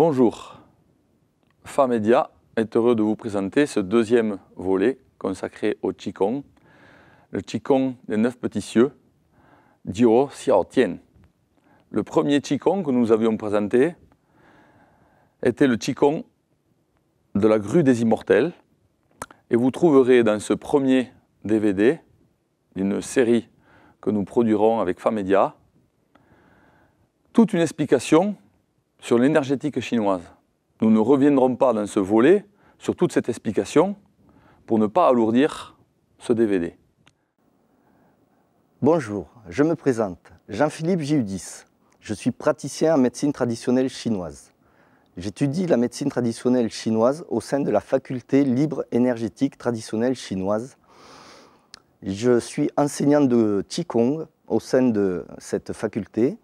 Bonjour, Famedia est heureux de vous présenter ce deuxième volet consacré au Qigong, le Qigong des 9 petits cieux, Jiu Xiao Tian. Le premier Qigong que nous avions présenté était le Qigong de la grue des immortels, et vous trouverez dans ce premier DVD d'une série que nous produirons avec Famedia toute une explication sur l'énergétique chinoise. Nous ne reviendrons pas dans ce volet sur toute cette explication pour ne pas alourdir ce DVD. Bonjour, je me présente, Jean-Philippe Giudis. Je suis praticien en médecine traditionnelle chinoise. J'étudie la médecine traditionnelle chinoise au sein de la faculté libre énergétique traditionnelle chinoise. Je suis enseignant de Qigong au sein de cette faculté,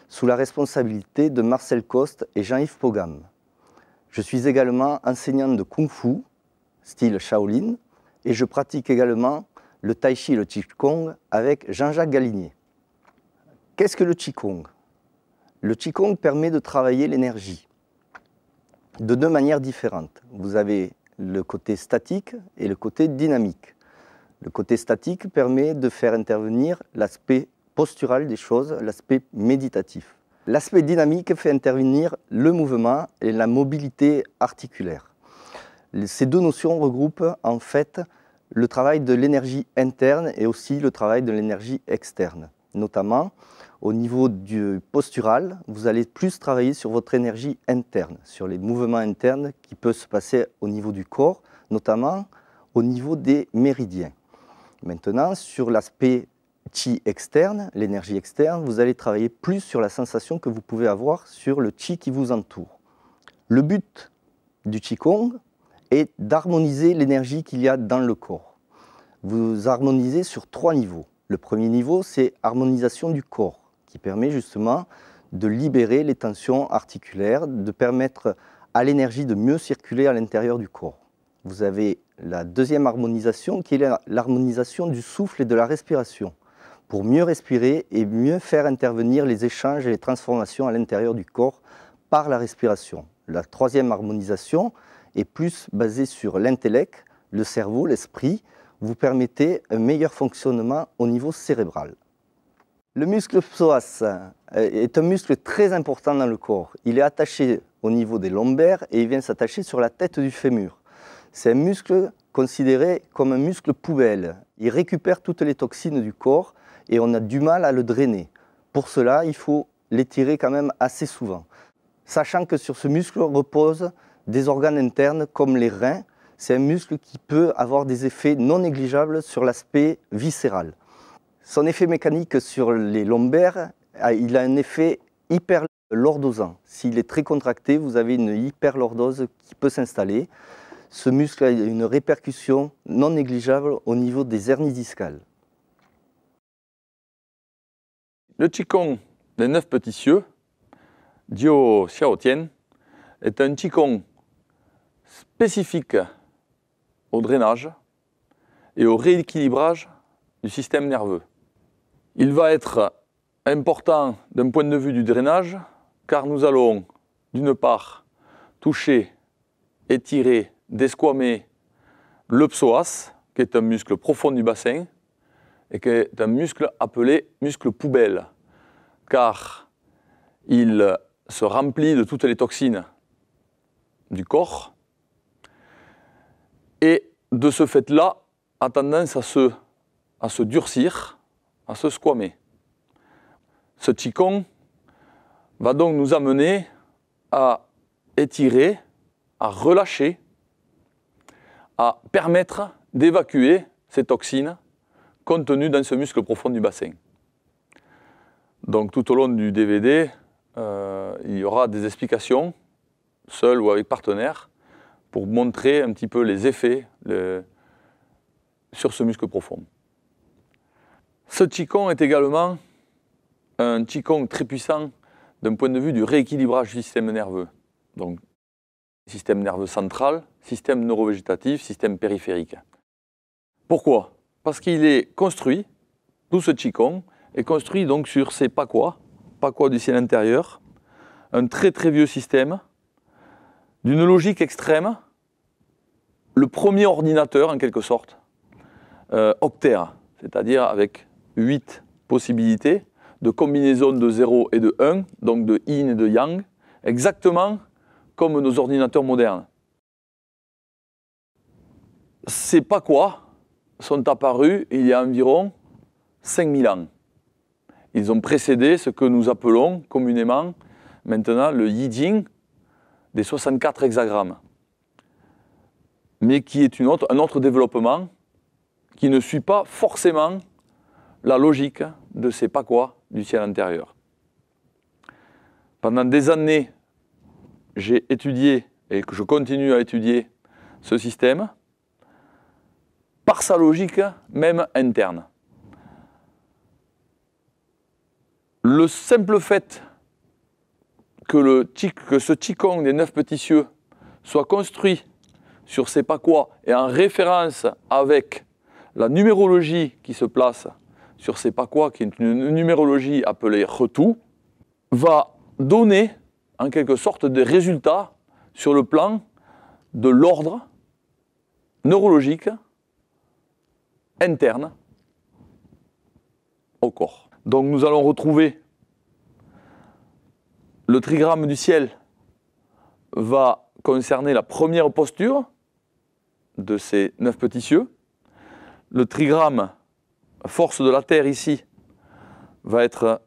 sous la responsabilité de Marcel Coste et Jean-Yves Pogam. Je suis également enseignant de Kung Fu, style Shaolin, et je pratique également le Tai Chi et le Qigong avec Jean-Jacques Galinier. Qu'est-ce que le Qigong? Le Qigong permet de travailler l'énergie de deux manières différentes. Vous avez le côté statique et le côté dynamique. Le côté statique permet de faire intervenir l'aspect postural des choses, l'aspect méditatif. L'aspect dynamique fait intervenir le mouvement et la mobilité articulaire. Ces deux notions regroupent en fait le travail de l'énergie interne et aussi le travail de l'énergie externe. Notamment, au niveau du postural, vous allez plus travailler sur votre énergie interne, sur les mouvements internes qui peuvent se passer au niveau du corps, notamment au niveau des méridiens. Maintenant, sur l'aspect Qi externe, l'énergie externe, vous allez travailler plus sur la sensation que vous pouvez avoir sur le Qi qui vous entoure. Le but du Qigong est d'harmoniser l'énergie qu'il y a dans le corps. Vous harmonisez sur 3 niveaux. Le premier niveau, c'est harmonisation du corps, qui permet justement de libérer les tensions articulaires, de permettre à l'énergie de mieux circuler à l'intérieur du corps. Vous avez la deuxième harmonisation, qui est l'harmonisation du souffle et de la respiration, pour mieux respirer et mieux faire intervenir les échanges et les transformations à l'intérieur du corps par la respiration. La troisième harmonisation est plus basée sur l'intellect, le cerveau, l'esprit. Vous permettez un meilleur fonctionnement au niveau cérébral. Le muscle psoas est un muscle très important dans le corps. Il est attaché au niveau des lombaires et il vient s'attacher sur la tête du fémur. C'est un muscle considéré comme un muscle poubelle. Il récupère toutes les toxines du corps et on a du mal à le drainer. Pour cela, il faut l'étirer quand même assez souvent. Sachant que sur ce muscle reposent des organes internes comme les reins, c'est un muscle qui peut avoir des effets non négligeables sur l'aspect viscéral. Son effet mécanique sur les lombaires, il a un effet hyperlordosant. S'il est très contracté, vous avez une hyperlordose qui peut s'installer. Ce muscle a une répercussion non négligeable au niveau des hernies discales. Le Qigong des 9 petits cieux, Jiu Xiao Tian, est un Qigong spécifique au drainage et au rééquilibrage du système nerveux. Il va être important d'un point de vue du drainage, car nous allons, d'une part, toucher, étirer, desquamer le psoas, qui est un muscle profond du bassin, et qui est un muscle appelé muscle poubelle, car il se remplit de toutes les toxines du corps, et de ce fait-là, a tendance à se durcir, à se squamer. Ce Qigong va donc nous amener à étirer, à relâcher, à permettre d'évacuer ces toxines contenues dans ce muscle profond du bassin. Donc tout au long du DVD, il y aura des explications, seul ou avec partenaire, pour montrer un petit peu les effets sur ce muscle profond. Ce Qigong est également un Qigong très puissant d'un point de vue du rééquilibrage du système nerveux. Donc, système nerveux central, système neurovégétatif, système périphérique. Pourquoi? Parce qu'il est construit, tout ce Qigong est construit donc sur ces pakwa du ciel intérieur, un très très vieux système d'une logique extrême, le premier ordinateur en quelque sorte, octaire, c'est-à-dire avec 8 possibilités de combinaison de 0 et de 1, donc de yin et de yang, exactement comme nos ordinateurs modernes. Ces Pakois sont apparus il y a environ 5000 ans. Ils ont précédé ce que nous appelons communément maintenant le Yijing des 64 hexagrammes, mais qui est un autre développement qui ne suit pas forcément la logique de ces Pakois du ciel intérieur. Pendant des années, j'ai étudié et que je continue à étudier ce système par sa logique même interne. Le simple fait que ce Qigong des 9 petits cieux soit construit sur ces Pakois et en référence avec la numérologie qui se place sur ces Pakois, qui est une numérologie appelée Retou, va donner en quelque sorte des résultats sur le plan de l'ordre neurologique interne au corps. Donc nous allons retrouver le trigramme du ciel va concerner la première posture de ces 9 petits cieux. Le trigramme force de la terre ici va être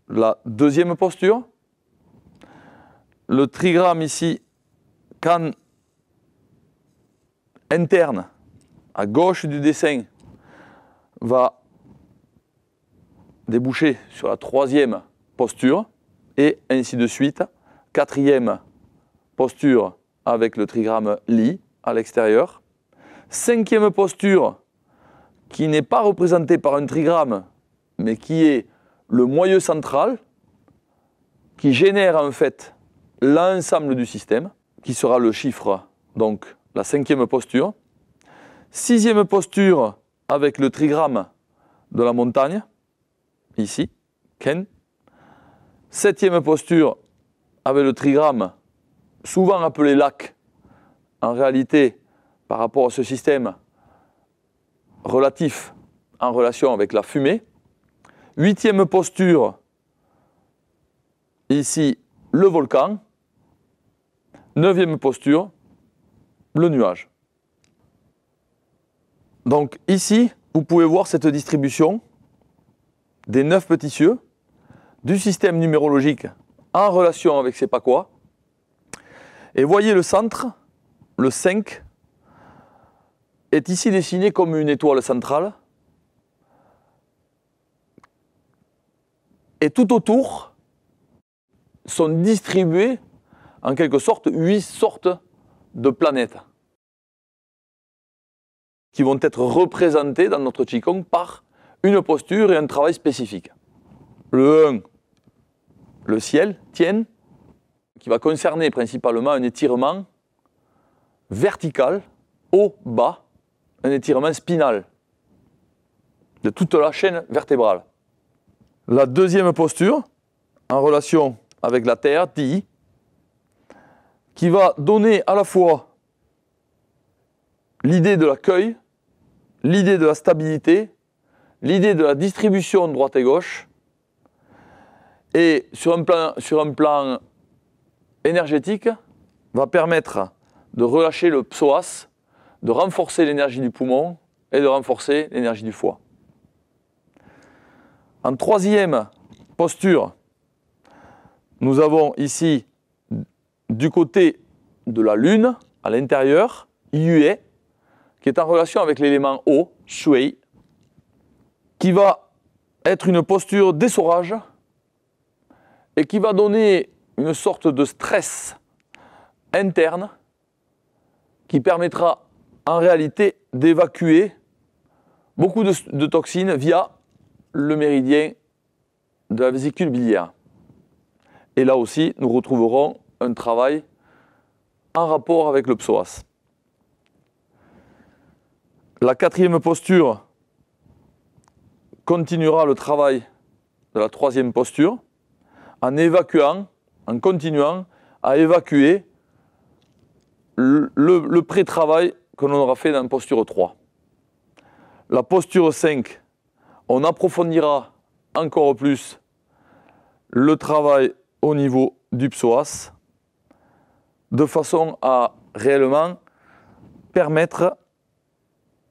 la deuxième posture. Le trigramme ici, kan interne, à gauche du dessin, va déboucher sur la troisième posture, et ainsi de suite. Quatrième posture avec le trigramme Li à l'extérieur. Cinquième posture qui n'est pas représentée par un trigramme, mais qui est le moyeu central, qui génère en fait l'ensemble du système, qui sera le chiffre, donc la cinquième posture. Sixième posture avec le trigramme de la montagne, ici, Ken. Septième posture avec le trigramme, souvent appelé lac, en réalité, par rapport à ce système relatif en relation avec la fumée. Huitième posture, ici, le volcan. Neuvième posture, le nuage. Donc ici, vous pouvez voir cette distribution des 9 petits cieux du système numérologique en relation avec ces Pakois. Et voyez le centre, le 5, est ici dessiné comme une étoile centrale. Et tout autour sont distribuées en quelque sorte 8 sortes de planètes qui vont être représentées dans notre Qigong par une posture et un travail spécifique. Le 1, le ciel, Tien, qui va concerner principalement un étirement vertical, haut-bas, un étirement spinal de toute la chaîne vertébrale. La deuxième posture, en relation avec la terre, Ti, qui va donner à la fois l'idée de l'accueil, l'idée de la stabilité, l'idée de la distribution droite et gauche, et sur un plan énergétique, va permettre de relâcher le psoas, de renforcer l'énergie du poumon et de renforcer l'énergie du foie. En troisième posture, nous avons ici, du côté de la Lune, à l'intérieur, Yue, qui est en relation avec l'élément eau, Shui, qui va être une posture d'essorage et qui va donner une sorte de stress interne qui permettra en réalité d'évacuer beaucoup de toxines via le méridien de la vésicule biliaire. Et là aussi, nous retrouverons un travail en rapport avec le psoas. La quatrième posture continuera le travail de la troisième posture en évacuant, en continuant à évacuer le pré-travail que l'on aura fait dans la posture 3. La posture 5, on approfondira encore plus le travail au niveau du psoas, de façon à réellement permettre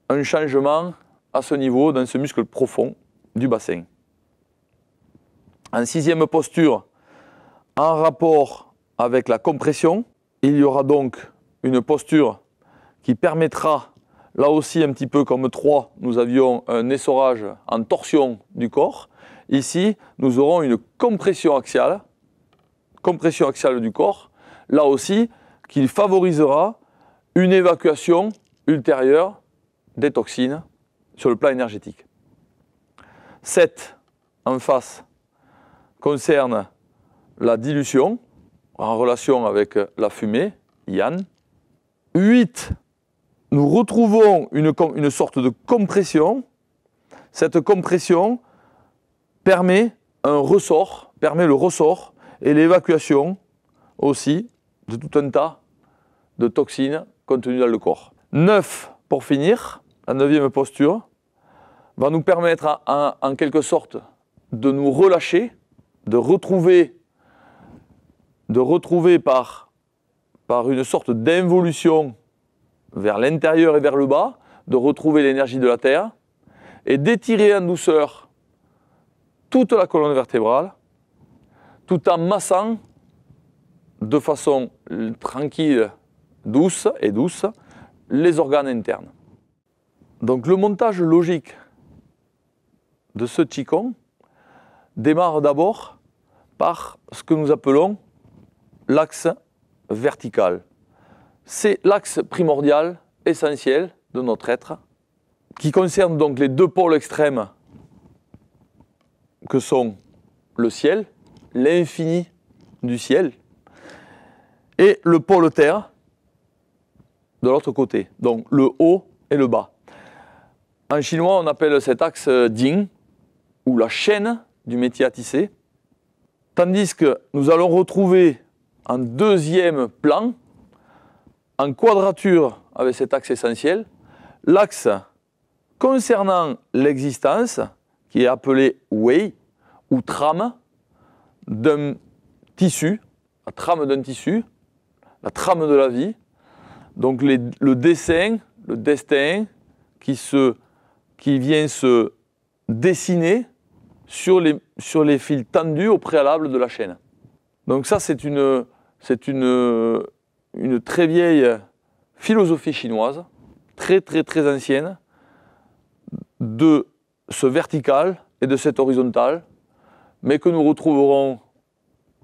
un changement à ce niveau, dans ce muscle profond du bassin. En 6e posture, en rapport avec la compression, il y aura donc une posture qui permettra, là aussi un petit peu comme 3, nous avions un essorage en torsion du corps. Ici, nous aurons une compression axiale du corps, là aussi, qui favorisera une évacuation ultérieure des toxines sur le plan énergétique. 7, en face, concerne la dilution en relation avec la fumée, Yann. 8, nous retrouvons une sorte de compression. Cette compression permet le ressort et l'évacuation aussi de tout un tas de toxines contenues dans le corps. 9, pour finir, la 9e posture, va nous permettre en quelque sorte de nous relâcher, de retrouver par une sorte d'involution vers l'intérieur et vers le bas, de retrouver l'énergie de la terre et d'étirer en douceur toute la colonne vertébrale, tout en massant de façon tranquille, douce les organes internes. Donc le montage logique de ce Qigong démarre d'abord par ce que nous appelons l'axe vertical. C'est l'axe primordial, essentiel de notre être, qui concerne donc les deux pôles extrêmes que sont le ciel, l'infini du ciel, et le pôle terre de l'autre côté, donc le haut et le bas. En chinois, on appelle cet axe Jing, ou la chaîne du métier à tisser, tandis que nous allons retrouver en deuxième plan, en quadrature avec cet axe essentiel, l'axe concernant l'existence, qui est appelé Wei, ou trame d'un tissu, la trame d'un tissu, la trame de la vie, donc le dessin qui vient se dessiner sur les fils tendus au préalable de la chaîne. Donc ça, c'est une très vieille philosophie chinoise, très ancienne, de ce vertical et de cet horizontal, mais que nous retrouverons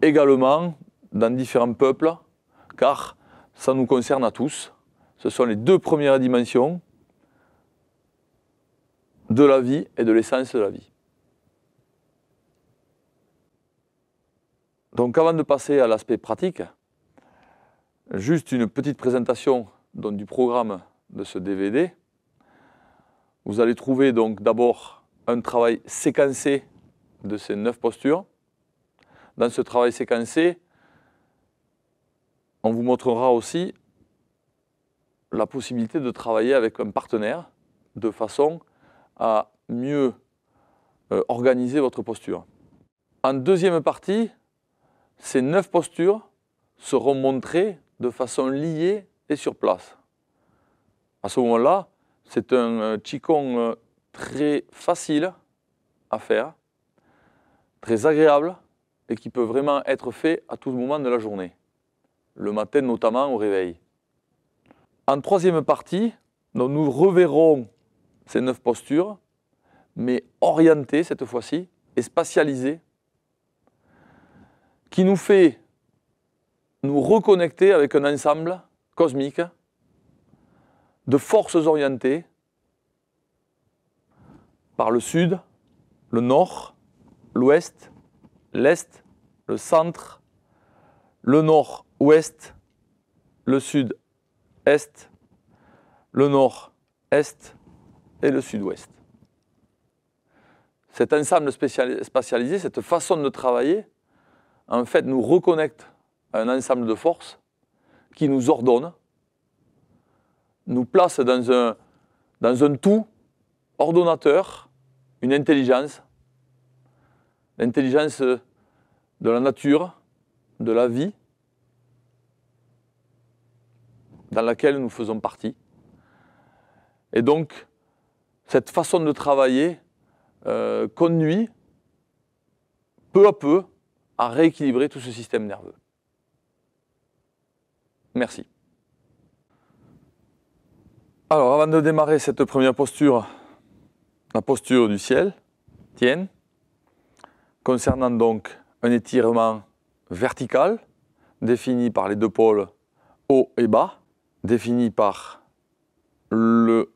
également dans différents peuples, car ça nous concerne à tous. Ce sont les deux premières dimensions de la vie et de l'essence de la vie. Donc avant de passer à l'aspect pratique, juste une petite présentation du programme de ce DVD. Vous allez trouver donc d'abord un travail séquencé de ces 9 postures. Dans ce travail séquencé, on vous montrera aussi la possibilité de travailler avec un partenaire de façon à mieux organiser votre posture. En deuxième partie, ces 9 postures seront montrées de façon liée et sur place. À ce moment-là, c'est un Qigong très facile à faire, très agréable et qui peut vraiment être fait à tout moment de la journée, le matin notamment au réveil. En troisième partie, nous reverrons ces 9 postures, mais orientées cette fois-ci et spatialisées, qui nous fait nous reconnecter avec un ensemble cosmique de forces orientées par le sud, le nord, l'ouest, l'est, le centre, le nord-ouest, le sud-est, le nord-est et le sud-ouest. Cet ensemble spatialisé, cette façon de travailler, en fait, nous reconnecte à un ensemble de forces qui nous ordonnent nous place dans un tout ordonnateur, une intelligence, l'intelligence de la nature, de la vie, dans laquelle nous faisons partie. Et donc, cette façon de travailler conduit peu à peu à rééquilibrer tout ce système nerveux. Merci. Alors, avant de démarrer cette première posture, la posture du ciel, tienne, concernant donc un étirement vertical, défini par les deux pôles haut et bas, défini par le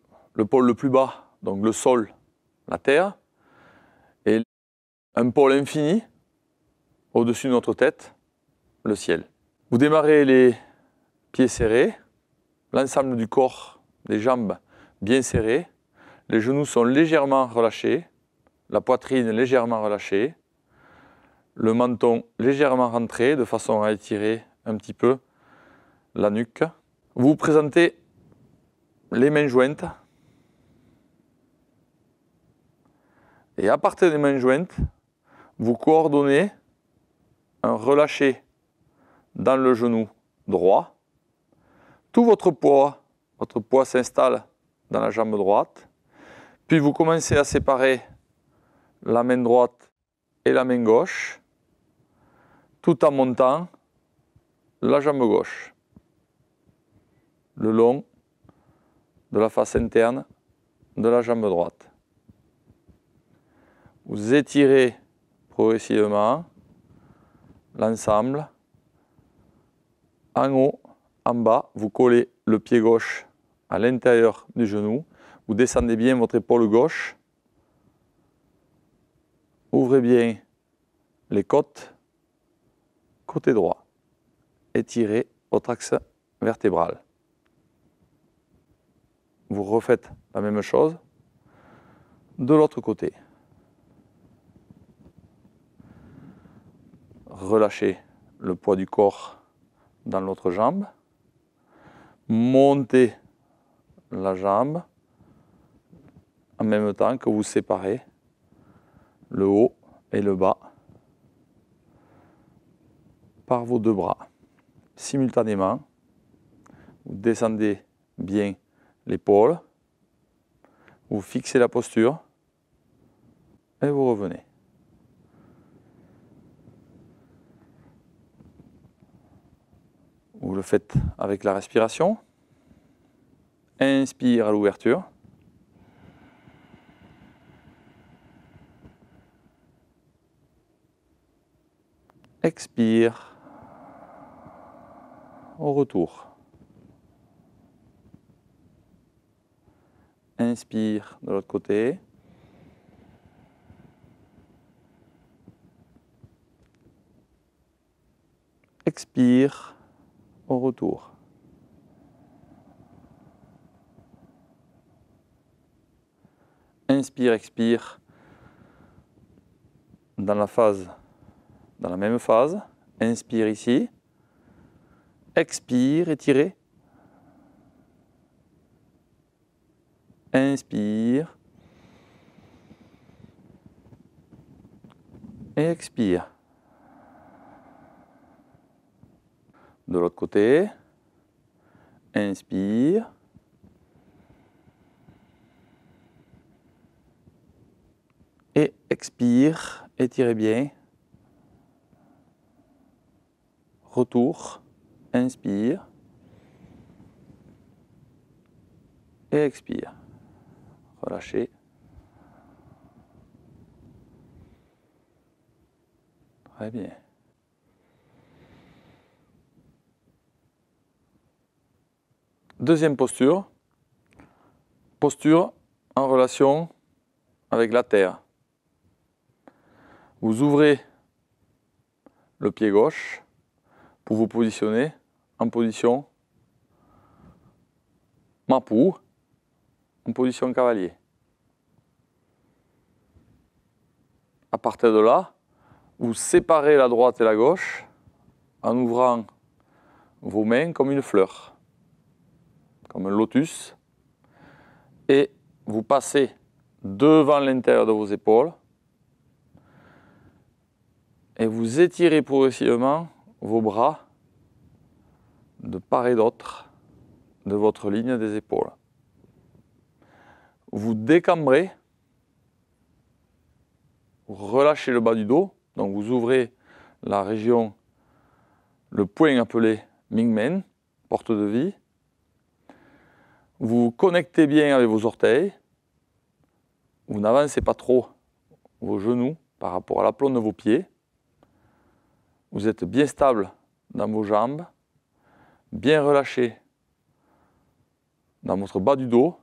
pôle le plus bas, donc le sol, la terre, et un pôle infini au-dessus de notre tête, le ciel. Vous démarrez les pieds serrés, l'ensemble du corps, des jambes bien serrées, les genoux sont légèrement relâchés, la poitrine légèrement relâchée, le menton légèrement rentré de façon à étirer un petit peu la nuque. Vous vous présentez les mains jointes et à partir des mains jointes, vous coordonnez un relâché dans le genou droit. Tout votre poids s'installe dans la jambe droite. Puis vous commencez à séparer la main droite et la main gauche, tout en montant la jambe gauche, le long de la face interne de la jambe droite. Vous étirez progressivement l'ensemble, en haut, en bas, vous collez le pied gauche à l'intérieur du genou, vous descendez bien votre épaule gauche, ouvrez bien les côtes, côté droit, étirez votre axe vertébral. Vous refaites la même chose de l'autre côté. Relâchez le poids du corps dans l'autre jambe. Montez la jambe en même temps que vous séparez le haut et le bas par vos deux bras. Simultanément, vous descendez bien l'épaule, vous fixez la posture et vous revenez. Vous le faites avec la respiration. Inspire à l'ouverture. Expire au retour. Inspire de l'autre côté. Expire au retour. Inspire, expire dans la même phase. Inspire ici. Expire, étirez. Inspire. Et expire. De l'autre côté. Inspire. Et expire, étirez bien. Retour, inspire. Et expire. Relâchez. Très bien. Deuxième posture. Posture en relation avec la terre. Vous ouvrez le pied gauche pour vous positionner en position Mapu, en position cavalier. À partir de là, vous séparez la droite et la gauche en ouvrant vos mains comme une fleur, comme un lotus, et vous passez devant l'intérieur de vos épaules et vous étirez progressivement vos bras de part et d'autre de votre ligne des épaules. Vous décambrez, vous relâchez le bas du dos, donc vous ouvrez la région, le point appelé Mingmen, porte de vie. Vous connectez bien avec vos orteils. Vous n'avancez pas trop vos genoux par rapport à l'aplomb de vos pieds. Vous êtes bien stable dans vos jambes, bien relâché dans votre bas du dos.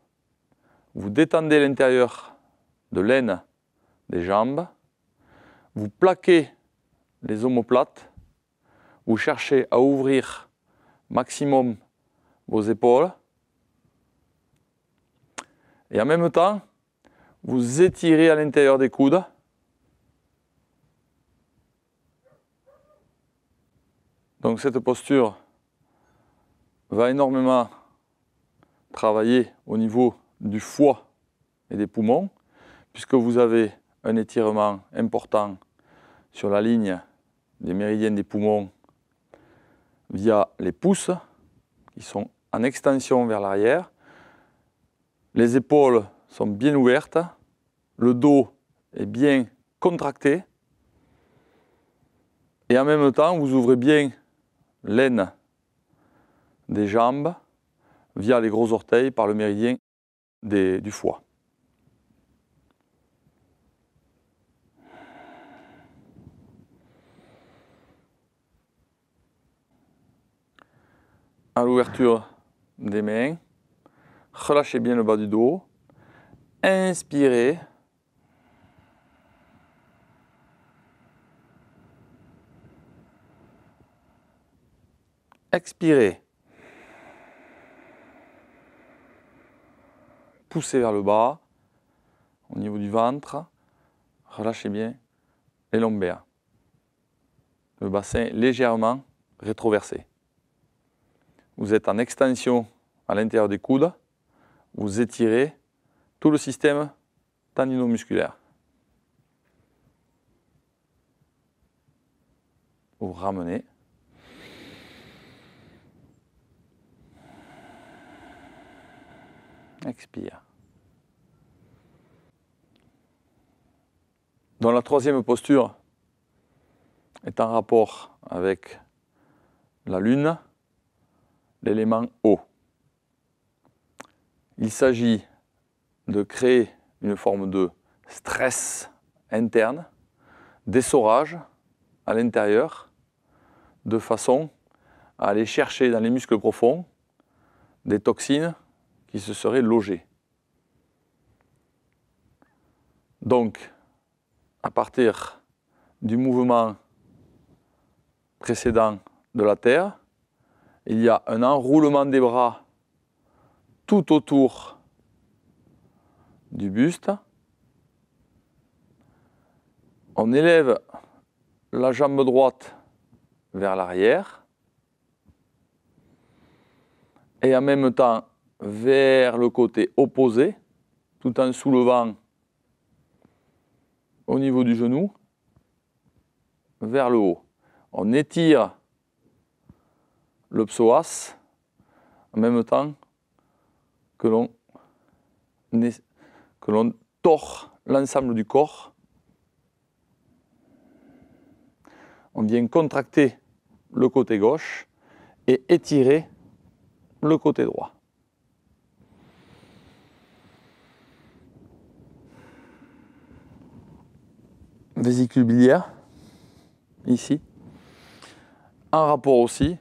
Vous détendez l'intérieur de l'aine des jambes. Vous plaquez les omoplates. Vous cherchez à ouvrir maximum vos épaules. Et en même temps, vous étirez à l'intérieur des coudes. Donc cette posture va énormément travailler au niveau du foie et des poumons, puisque vous avez un étirement important sur la ligne des méridiens des poumons via les pouces, qui sont en extension vers l'arrière. Les épaules sont bien ouvertes, le dos est bien contracté, et en même temps, vous ouvrez bien l'aine des jambes via les gros orteils par le méridien du foie. À l'ouverture des mains, relâchez bien le bas du dos, inspirez. Expirez. Poussez vers le bas, au niveau du ventre. Relâchez bien les lombaires. Le bassin légèrement rétroversé. Vous êtes en extension à l'intérieur des coudes. Vous étirez tout le système tendinomusculaire. Vous ramenez. Expire. Dans la troisième posture est en rapport avec la lune, l'élément eau. Il s'agit de créer une forme de stress interne, d'essorage à l'intérieur, de façon à aller chercher dans les muscles profonds des toxines qui se seraient logées. Donc, à partir du mouvement précédent de la Terre, il y a un enroulement des bras tout autour du buste. On élève la jambe droite vers l'arrière et en même temps vers le côté opposé, tout en soulevant au niveau du genou vers le haut. On étire le psoas en même temps que l'on tord l'ensemble du corps. On vient contracter le côté gauche et étirer le côté droit. Vésicule biliaire, ici, en rapport aussi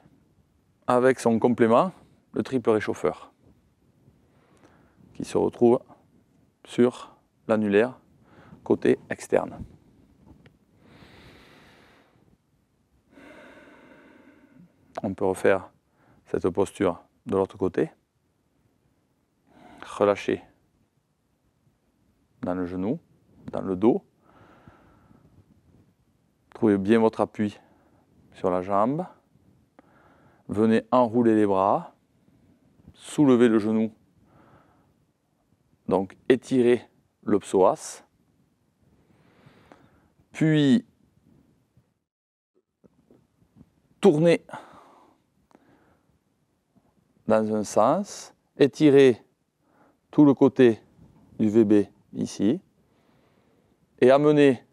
avec son complément, le triple réchauffeur, qui se retrouve sur l'annulaire côté externe. On peut refaire cette posture de l'autre côté. Relâchez dans le genou, dans le dos. Trouvez bien votre appui sur la jambe. Venez enrouler les bras soulevez le genou. Donc étirez le psoas. Puis tournez dans un sens, étirez tout le côté du VB ici et amenez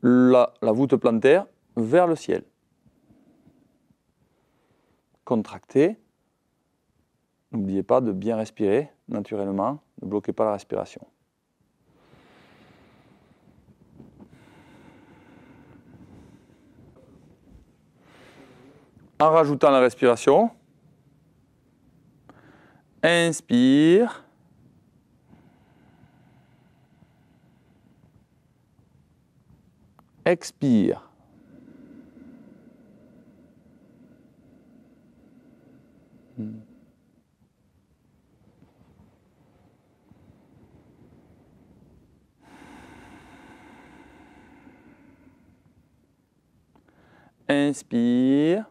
la voûte plantaire vers le ciel. Contractez. N'oubliez pas de bien respirer naturellement, ne bloquez pas la respiration. En rajoutant la respiration, inspire. Expire. Inspire.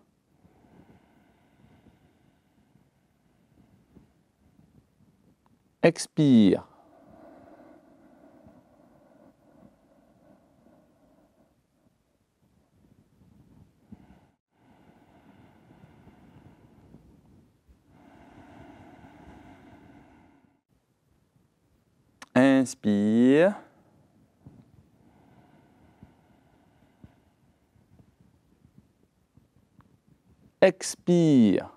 Expire. Inspire. Expire.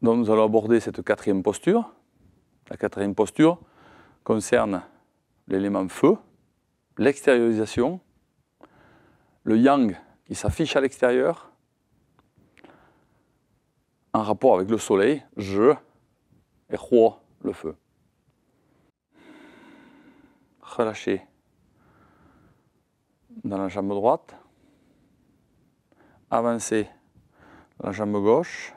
Donc nous allons aborder cette quatrième posture. La quatrième posture concerne l'élément feu, l'extériorisation, le yang qui s'affiche à l'extérieur, en rapport avec le soleil, je et huo, le feu. Relâchez dans la jambe droite, avancez la jambe gauche,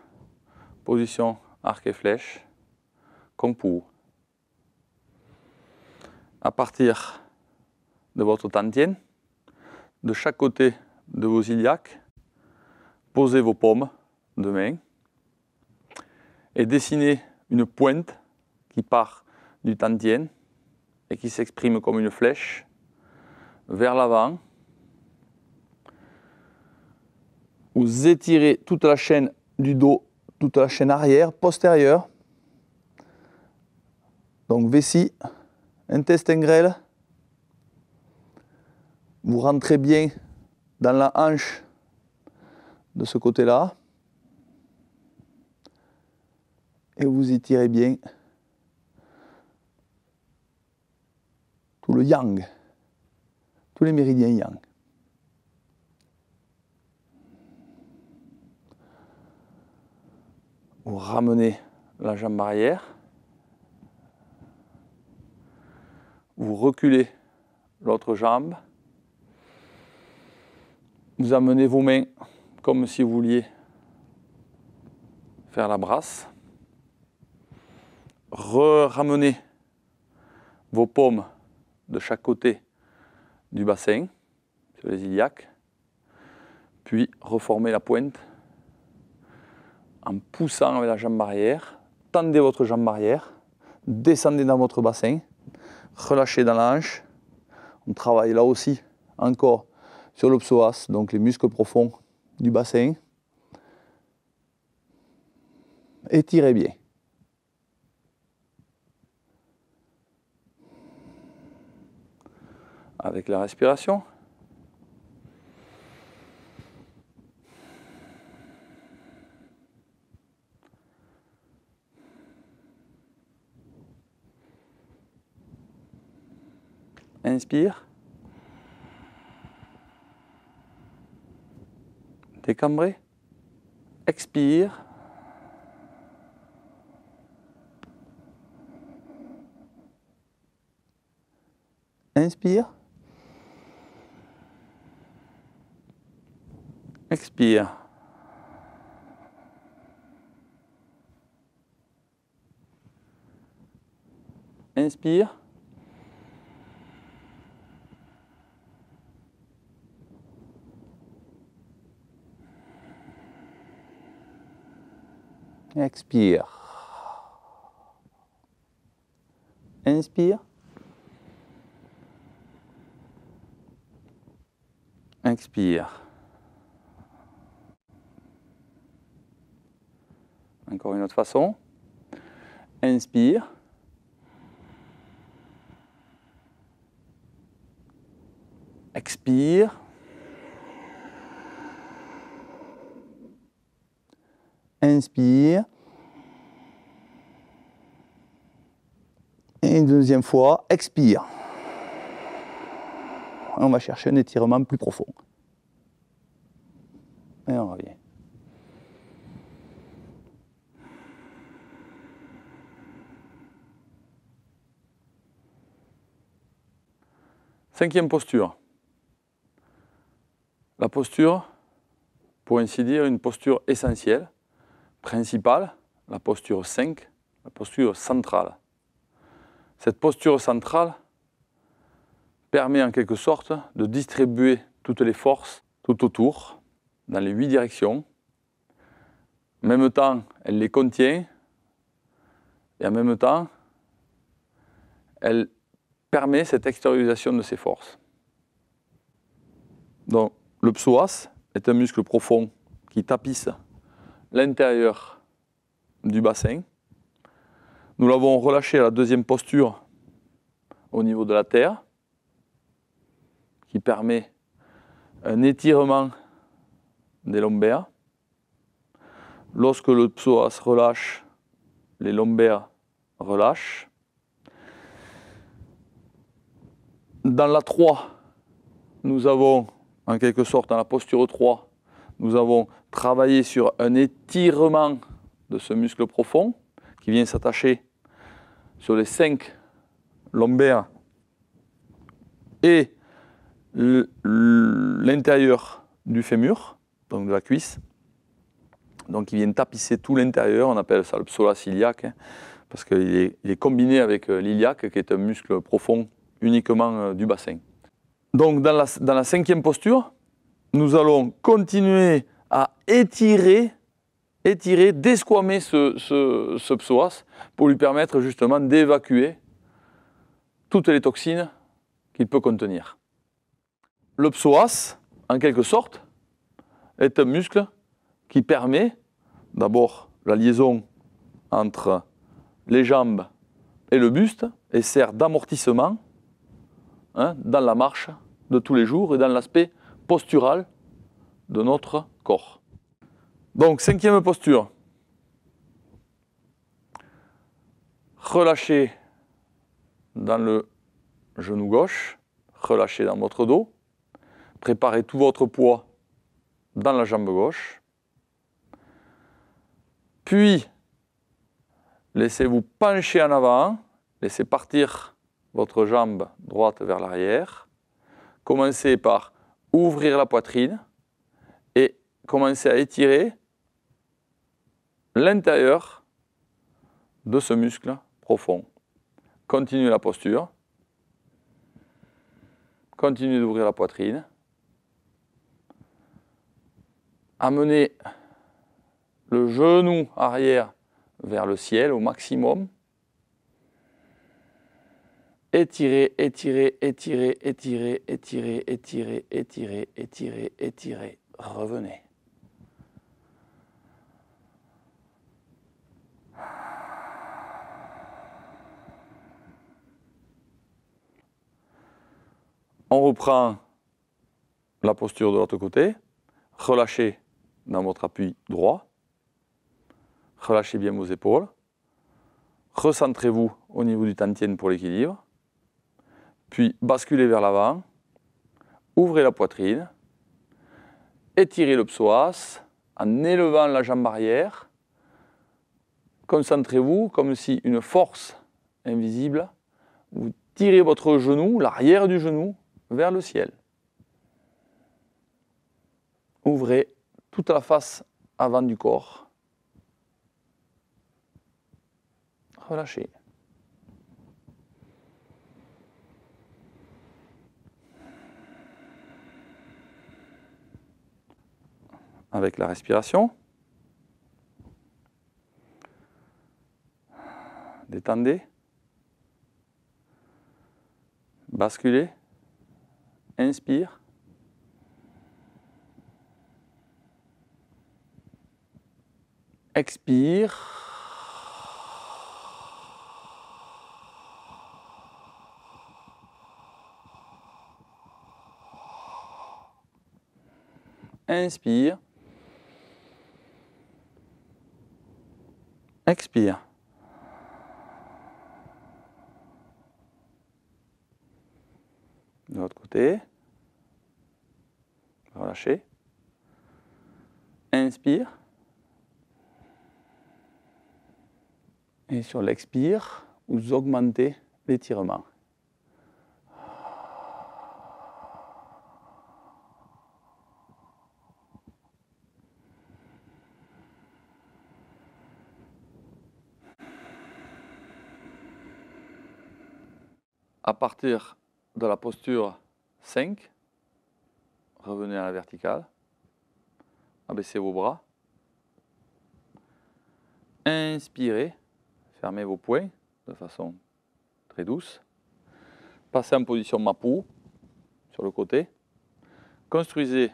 position arc et flèche, Kung Fu. À partir de votre tantien, de chaque côté de vos iliaques, posez vos paumes de main et dessinez une pointe qui part du tantien et qui s'exprime comme une flèche vers l'avant. Vous étirez toute la chaîne du dos, toute la chaîne arrière, postérieure. Donc vessie, intestin grêle. Vous rentrez bien dans la hanche de ce côté-là. Et vous étirez bien tout le yang, tous les méridiens yang. Vous ramenez la jambe arrière. Vous reculez l'autre jambe. Vous amenez vos mains comme si vous vouliez faire la brasse. Ramenez vos paumes de chaque côté du bassin, sur les iliaques. Puis reformez la pointe en poussant avec la jambe arrière. Tendez votre jambe arrière. Descendez dans votre bassin. Relâchez dans la hanche. On travaille là aussi encore sur le psoas, donc les muscles profonds du bassin. Étirez bien. Avec la respiration. Inspire. décambré. Expire. Inspire. Expire. Inspire. Expire. Inspire. Expire. Encore une autre façon. Inspire. Expire. Inspire. Et une deuxième fois, expire. On va chercher un étirement plus profond. Et on revient. Cinquième posture. La posture, pour ainsi dire, une posture essentielle, principale, la posture 5, la posture centrale. Cette posture centrale permet en quelque sorte de distribuer toutes les forces tout autour, dans les 8 directions. En même temps, elle les contient et en même temps, elle permet cette extériorisation de ces forces. Donc, le psoas est un muscle profond qui tapisse l'intérieur du bassin. Nous l'avons relâché à la deuxième posture au niveau de la terre, qui permet un étirement des lombaires. Lorsque le psoas relâche, les lombaires relâchent. Dans la 3, nous avons, en quelque sorte, dans la posture 3, nous avons travaillé sur un étirement de ce muscle profond qui vient s'attacher sur les 5 lombaires et l'intérieur du fémur, donc de la cuisse. Donc ils viennent tapisser tout l'intérieur, on appelle ça le psoas iliaque, parce qu'il est combiné avec l'iliaque, qui est un muscle profond uniquement du bassin. Donc dans la cinquième posture, nous allons continuer à étirer, desquamer ce psoas pour lui permettre justement d'évacuer toutes les toxines qu'il peut contenir. Le psoas, en quelque sorte, est un muscle qui permet d'abord la liaison entre les jambes et le buste et sert d'amortissement dans la marche de tous les jours et dans l'aspect postural de notre corps. Donc, cinquième posture. Relâchez dans le genou gauche, relâchez dans votre dos, préparez tout votre poids dans la jambe gauche, puis laissez-vous pencher en avant, laissez partir votre jambe droite vers l'arrière, commencez par ouvrir la poitrine et commencez à étirer l'intérieur de ce muscle profond. Continuez la posture, continuez d'ouvrir la poitrine, amenez le genou arrière vers le ciel au maximum. Étirez, étirez, étirez, étirez, étirez, étirez, étirez, étirez, étirez. Revenez. On reprend la posture de l'autre côté. Relâchez dans votre appui droit. Relâchez bien vos épaules. Recentrez-vous au niveau du tantien pour l'équilibre. Puis basculez vers l'avant. Ouvrez la poitrine. étirez le psoas en élevant la jambe arrière. Concentrez-vous comme si une force invisible, vous tirez votre genou, l'arrière du genou, vers le ciel. Ouvrez toute la face avant du corps. Relâchez. Avec la respiration, détendez, basculez, inspire, expire, inspire, expire. De l'autre côté, relâchez, inspire, et sur l'expire, vous augmentez l'étirement. À partir de la posture 5, revenez à la verticale, abaissez vos bras, inspirez, fermez vos poings de façon très douce, passez en position Mapu sur le côté, construisez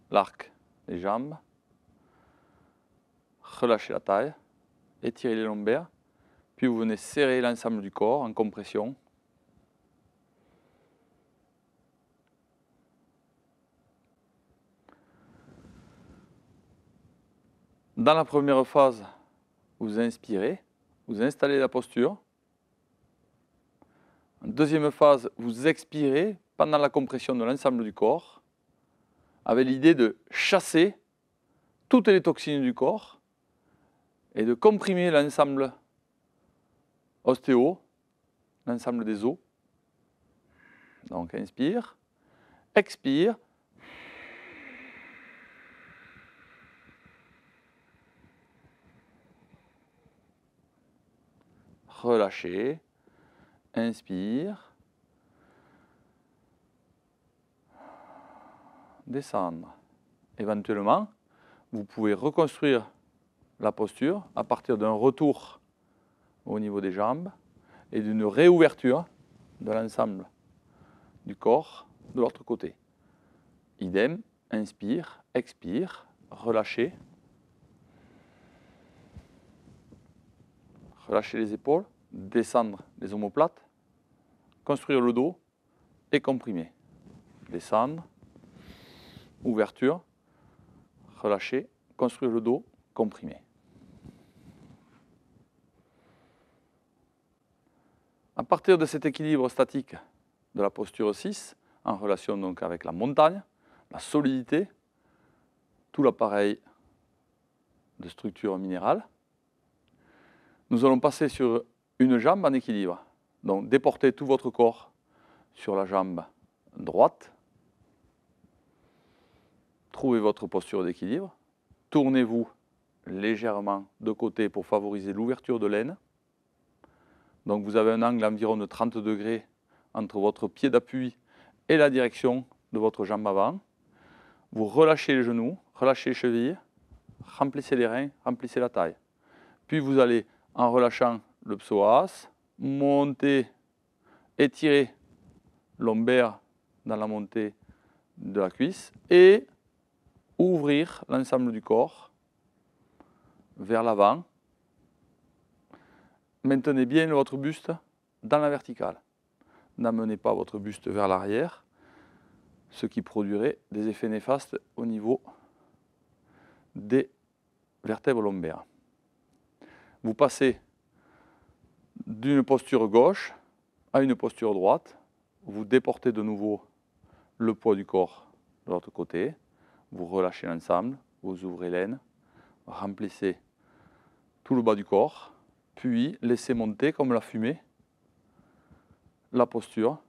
l'arc des jambes, relâchez la taille, étirez les lombaires, puis vous venez serrer l'ensemble du corps en compression. Dans la première phase, vous inspirez, vous installez la posture. En deuxième phase, vous expirez pendant la compression de l'ensemble du corps, avec l'idée de chasser toutes les toxines du corps et de comprimer l'ensemble ostéo, l'ensemble des os. Donc inspire, expire. Relâchez, inspire, descendre. Éventuellement, vous pouvez reconstruire la posture à partir d'un retour au niveau des jambes et d'une réouverture de l'ensemble du corps de l'autre côté. Idem, inspire, expire, relâchez. Relâchez les épaules, descendre les omoplates, construire le dos et comprimer. Descendre, ouverture, relâcher, construire le dos, comprimer. À partir de cet équilibre statique de la posture 6, en relation donc avec la montagne, la solidité, tout l'appareil de structure minérale, nous allons passer sur une jambe en équilibre. Donc déportez tout votre corps sur la jambe droite. Trouvez votre posture d'équilibre. Tournez-vous légèrement de côté pour favoriser l'ouverture de l'aine. Donc vous avez un angle environ de 30 degrés entre votre pied d'appui et la direction de votre jambe avant. Vous relâchez les genoux, relâchez les chevilles, remplissez les reins, remplissez la taille. Puis vous allez, en relâchant le psoas, monter, étirer lombaire dans la montée de la cuisse et ouvrir l'ensemble du corps vers l'avant. Maintenez bien votre buste dans la verticale. N'amenez pas votre buste vers l'arrière, ce qui produirait des effets néfastes au niveau des vertèbres lombaires. Vous passez d'une posture gauche à une posture droite. Vous déportez de nouveau le poids du corps de l'autre côté. Vous relâchez l'ensemble, vous ouvrez l'aine, remplissez tout le bas du corps, puis laissez monter comme la fumée la posture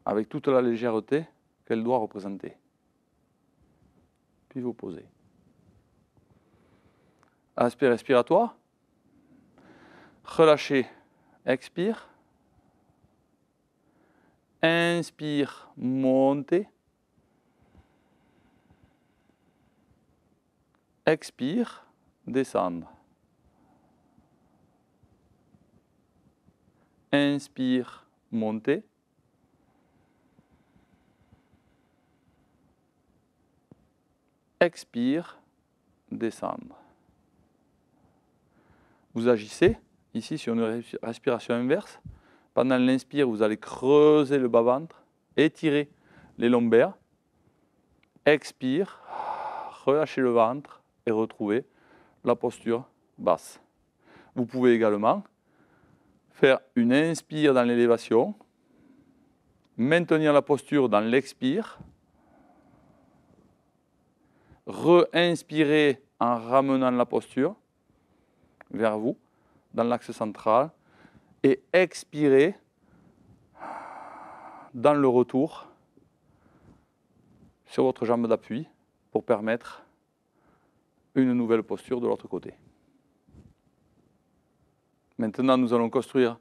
avec toute la légèreté qu'elle doit représenter. Puis vous posez. Aspect respiratoire. Relâchez, expire. Inspire, montez. Expire, descendre. Inspire, montez. Expire, descendre. Vous agissez ici sur une respiration inverse. Pendant l'inspire, vous allez creuser le bas-ventre, étirer les lombaires. Expire, relâchez le ventre et retrouvez la posture basse. Vous pouvez également faire une inspire dans l'élévation, maintenir la posture dans l'expire, re-inspirer en ramenant la posture vers vous, dans l'axe central, et expirer dans le retour sur votre jambe d'appui pour permettre une nouvelle posture de l'autre côté. Maintenant, nous allons construire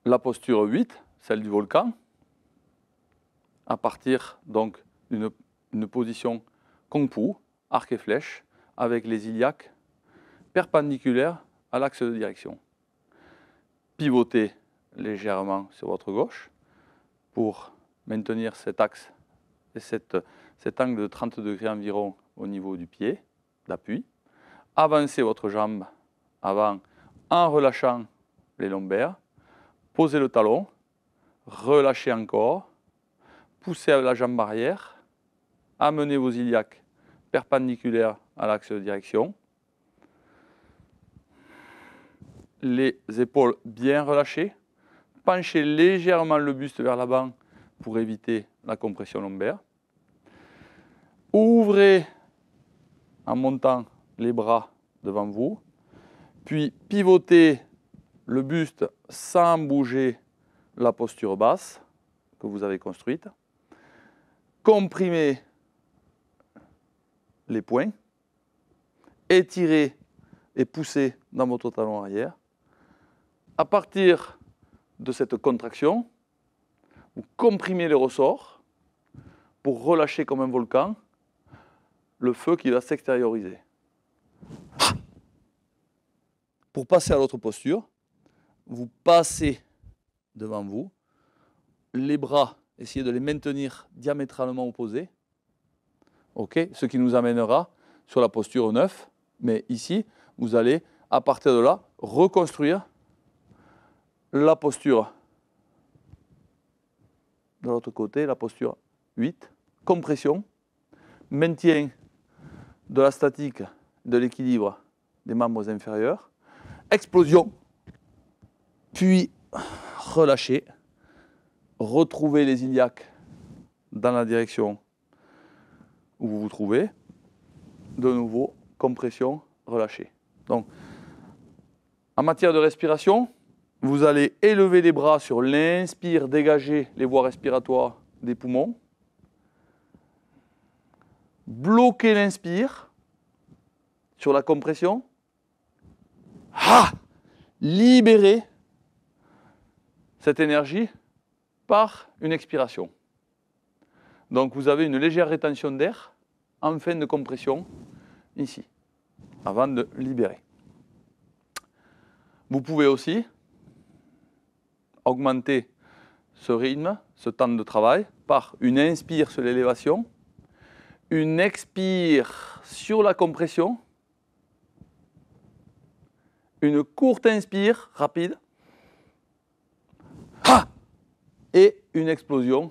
la posture 8, celle du volcan, à partir donc d'une position Kung Fu, arc et flèche, avec les iliaques perpendiculaires à l'axe de direction. Pivotez légèrement sur votre gauche pour maintenir cet axe et cet angle de 30 degrés environ au niveau du pied d'appui. Avancez votre jambe avant en relâchant les lombaires. Posez le talon, relâchez encore, poussez la jambe arrière, amenez vos iliaques perpendiculaires à l'axe de direction. Les épaules bien relâchées, penchez légèrement le buste vers l'avant pour éviter la compression lombaire. Ouvrez en montant les bras devant vous, puis pivotez le buste sans bouger la posture basse que vous avez construite. Comprimez les poings, étirez et poussez dans votre talon arrière. À partir de cette contraction, vous comprimez les ressorts pour relâcher comme un volcan le feu qui va s'extérioriser. Pour passer à l'autre posture, vous passez devant vous, les bras, essayez de les maintenir diamétralement opposés, okay, ce qui nous amènera sur la posture 9, mais ici, vous allez, à partir de là, reconstruire la posture de l'autre côté, la posture 8, compression, maintien de la statique, de l'équilibre des membres inférieurs, explosion, puis relâchez, retrouvez les iliaques dans la direction où vous vous trouvez, de nouveau, compression, relâchez. Donc, en matière de respiration, vous allez élever les bras sur l'inspire, dégager les voies respiratoires des poumons. Bloquez l'inspire sur la compression. Libérez cette énergie par une expiration. Donc vous avez une légère rétention d'air en fin de compression ici, avant de libérer. Vous pouvez aussi augmenter ce rythme, ce temps de travail, par une inspire sur l'élévation, une expire sur la compression, une courte inspire rapide, et une explosion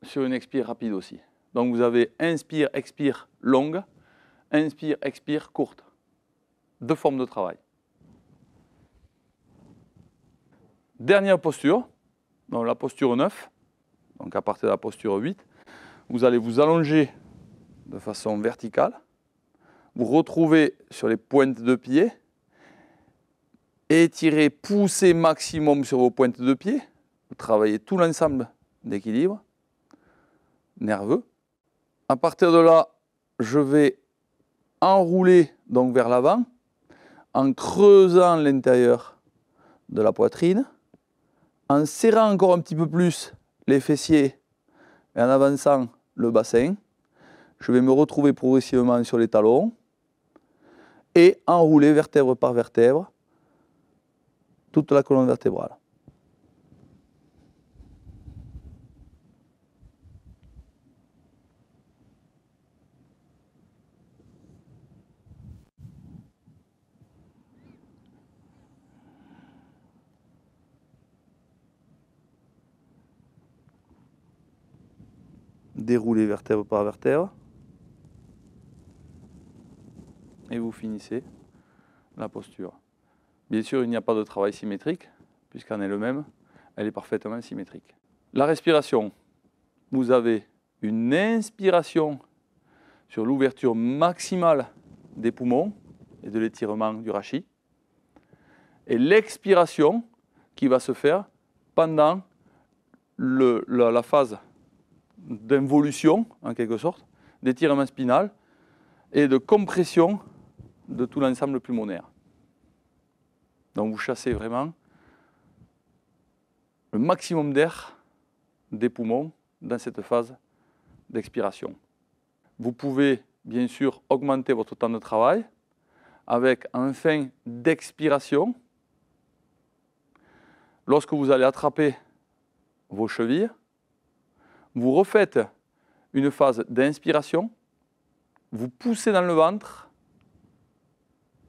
sur une expire rapide aussi. Donc vous avez inspire, expire longue, inspire, expire courte. Deux formes de travail. Dernière posture, donc la posture 9. donc à partir de la posture 8, vous allez vous allonger de façon verticale, vous retrouvez sur les pointes de pied, étirez, poussez maximum sur vos pointes de pied, vous travaillez tout l'ensemble d'équilibre nerveux. À partir de là, je vais enrouler donc vers l'avant en creusant l'intérieur de la poitrine, en serrant encore un petit peu plus les fessiers et en avançant le bassin. Je vais me retrouver progressivement sur les talons et enrouler vertèbre par vertèbre toute la colonne vertébrale. Déroulez vertèbre par vertèbre et vous finissez la posture. Bien sûr, il n'y a pas de travail symétrique, puisqu'en elle-même, elle est parfaitement symétrique. La respiration, vous avez une inspiration sur l'ouverture maximale des poumons et de l'étirement du rachis, et l'expiration qui va se faire pendant la phase d'involution, en quelque sorte, d'étirement spinal et de compression de tout l'ensemble pulmonaire. Donc vous chassez vraiment le maximum d'air des poumons dans cette phase d'expiration. Vous pouvez bien sûr augmenter votre temps de travail avec en fin d'expiration, lorsque vous allez attraper vos chevilles, vous refaites une phase d'inspiration, vous poussez dans le ventre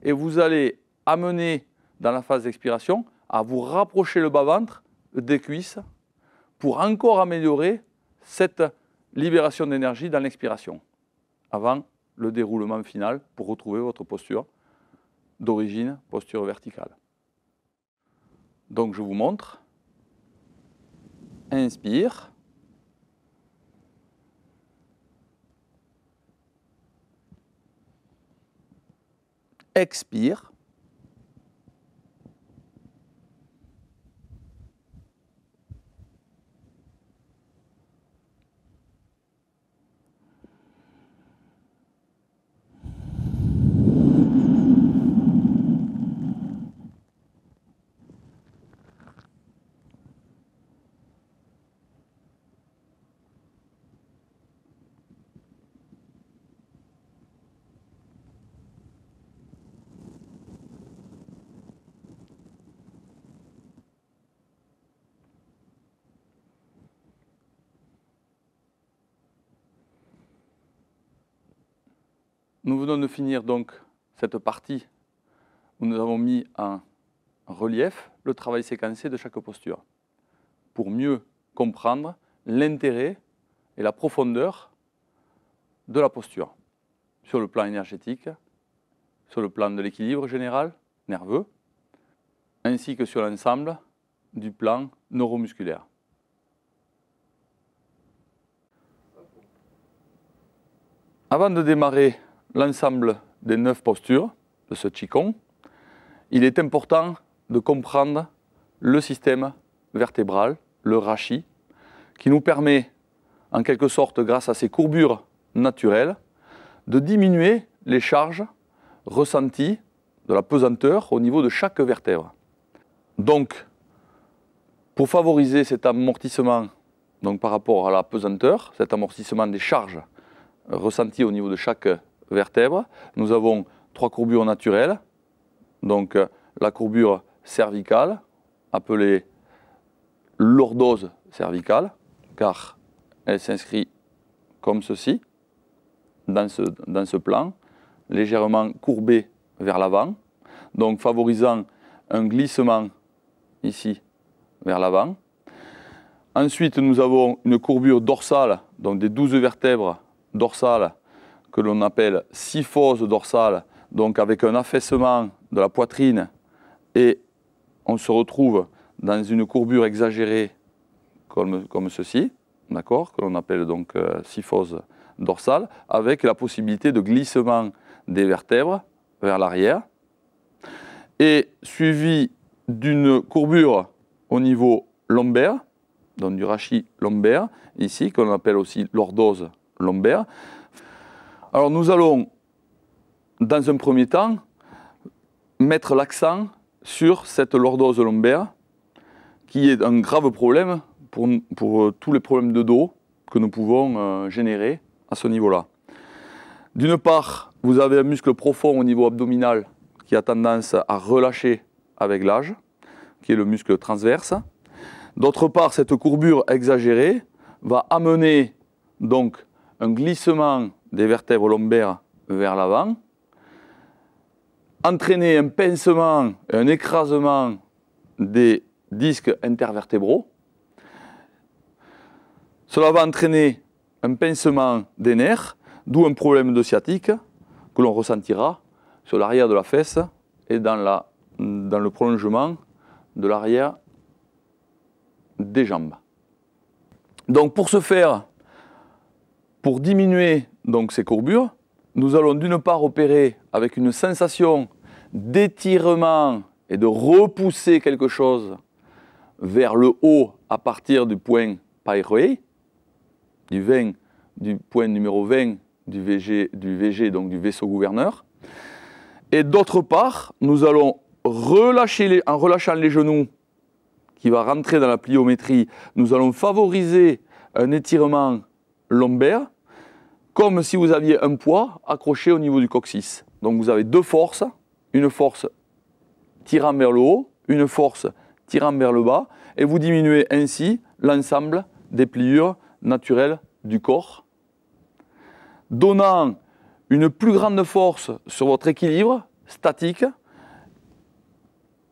et vous allez amener dans la phase d'expiration à vous rapprocher le bas-ventre des cuisses pour encore améliorer cette libération d'énergie dans l'expiration avant le déroulement final pour retrouver votre posture d'origine, posture verticale. Donc je vous montre. Inspire. Expire. Nous venons de finir donc cette partie où nous avons mis en relief le travail séquencé de chaque posture pour mieux comprendre l'intérêt et la profondeur de la posture sur le plan énergétique, sur le plan de l'équilibre général, nerveux, ainsi que sur l'ensemble du plan neuromusculaire. Avant de démarrer l'ensemble des 9 postures de ce Qigong, il est important de comprendre le système vertébral, le rachis, qui nous permet, en quelque sorte, grâce à ses courbures naturelles, de diminuer les charges ressenties de la pesanteur au niveau de chaque vertèbre. Donc, pour favoriser cet amortissement donc par rapport à la pesanteur, cet amortissement des charges ressenties au niveau de chaque vertèbre, nous avons 3 courbures naturelles. Donc la courbure cervicale, appelée lordose cervicale, car elle s'inscrit comme ceci, dans ce plan, légèrement courbée vers l'avant, donc favorisant un glissement ici vers l'avant. Ensuite, nous avons une courbure dorsale, donc des 12 vertèbres dorsales, que l'on appelle syphose dorsale, donc avec un affaissement de la poitrine, et on se retrouve dans une courbure exagérée comme ceci, d'accord, que l'on appelle donc syphose dorsale, avec la possibilité de glissement des vertèbres vers l'arrière, et suivi d'une courbure au niveau lombaire, donc du rachis lombaire, ici, que l'on appelle aussi lordose lombaire. Alors nous allons, dans un premier temps, mettre l'accent sur cette lordose lombaire, qui est un grave problème pour tous les problèmes de dos que nous pouvons générer à ce niveau-là. D'une part, vous avez un muscle profond au niveau abdominal qui a tendance à relâcher avec l'âge, qui est le muscle transverse. D'autre part, cette courbure exagérée va amener donc un glissement des vertèbres lombaires vers l'avant, entraîner un pincement et un écrasement des disques intervertébraux. Cela va entraîner un pincement des nerfs, d'où un problème de sciatique que l'on ressentira sur l'arrière de la fesse et dans le prolongement de l'arrière des jambes. Donc pour ce faire, pour diminuer donc ces courbures, nous allons d'une part opérer avec une sensation d'étirement et de repousser quelque chose vers le haut à partir du point pyloré, du point numéro 20 du VG, donc du vaisseau gouverneur. Et d'autre part, nous allons relâcher en relâchant les genoux, qui va rentrer dans la pliométrie, nous allons favoriser un étirement lombaire, comme si vous aviez un poids accroché au niveau du coccyx. Donc vous avez deux forces, une force tirant vers le haut, une force tirant vers le bas, et vous diminuez ainsi l'ensemble des pliures naturelles du corps, donnant une plus grande force sur votre équilibre statique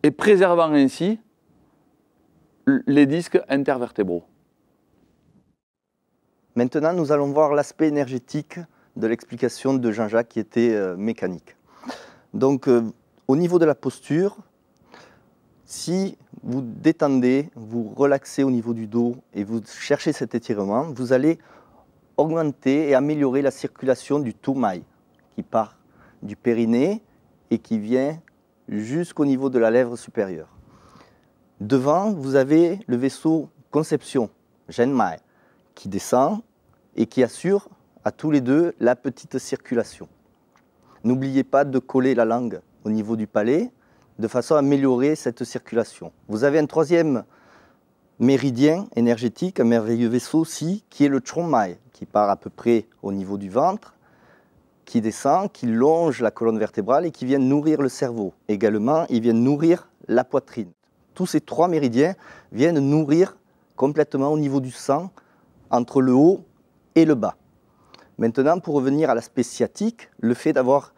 et préservant ainsi les disques intervertébraux. Maintenant, nous allons voir l'aspect énergétique de l'explication de Jean-Jacques qui était mécanique. Donc, au niveau de la posture, si vous détendez, vous relaxez au niveau du dos et vous cherchez cet étirement, vous allez augmenter et améliorer la circulation du toumaï qui part du périnée et qui vient jusqu'au niveau de la lèvre supérieure. Devant, vous avez le vaisseau conception, Genmai, qui descend et qui assure à tous les deux la petite circulation. N'oubliez pas de coller la langue au niveau du palais de façon à améliorer cette circulation. Vous avez un troisième méridien énergétique, un merveilleux vaisseau aussi, qui est le Chonmai, qui part à peu près au niveau du ventre, qui descend, qui longe la colonne vertébrale et qui vient nourrir le cerveau. Également, il vient nourrir la poitrine. Tous ces trois méridiens viennent nourrir complètement au niveau du sang, entre le haut et le bas. Maintenant, pour revenir à l'aspect sciatique, le fait d'avoir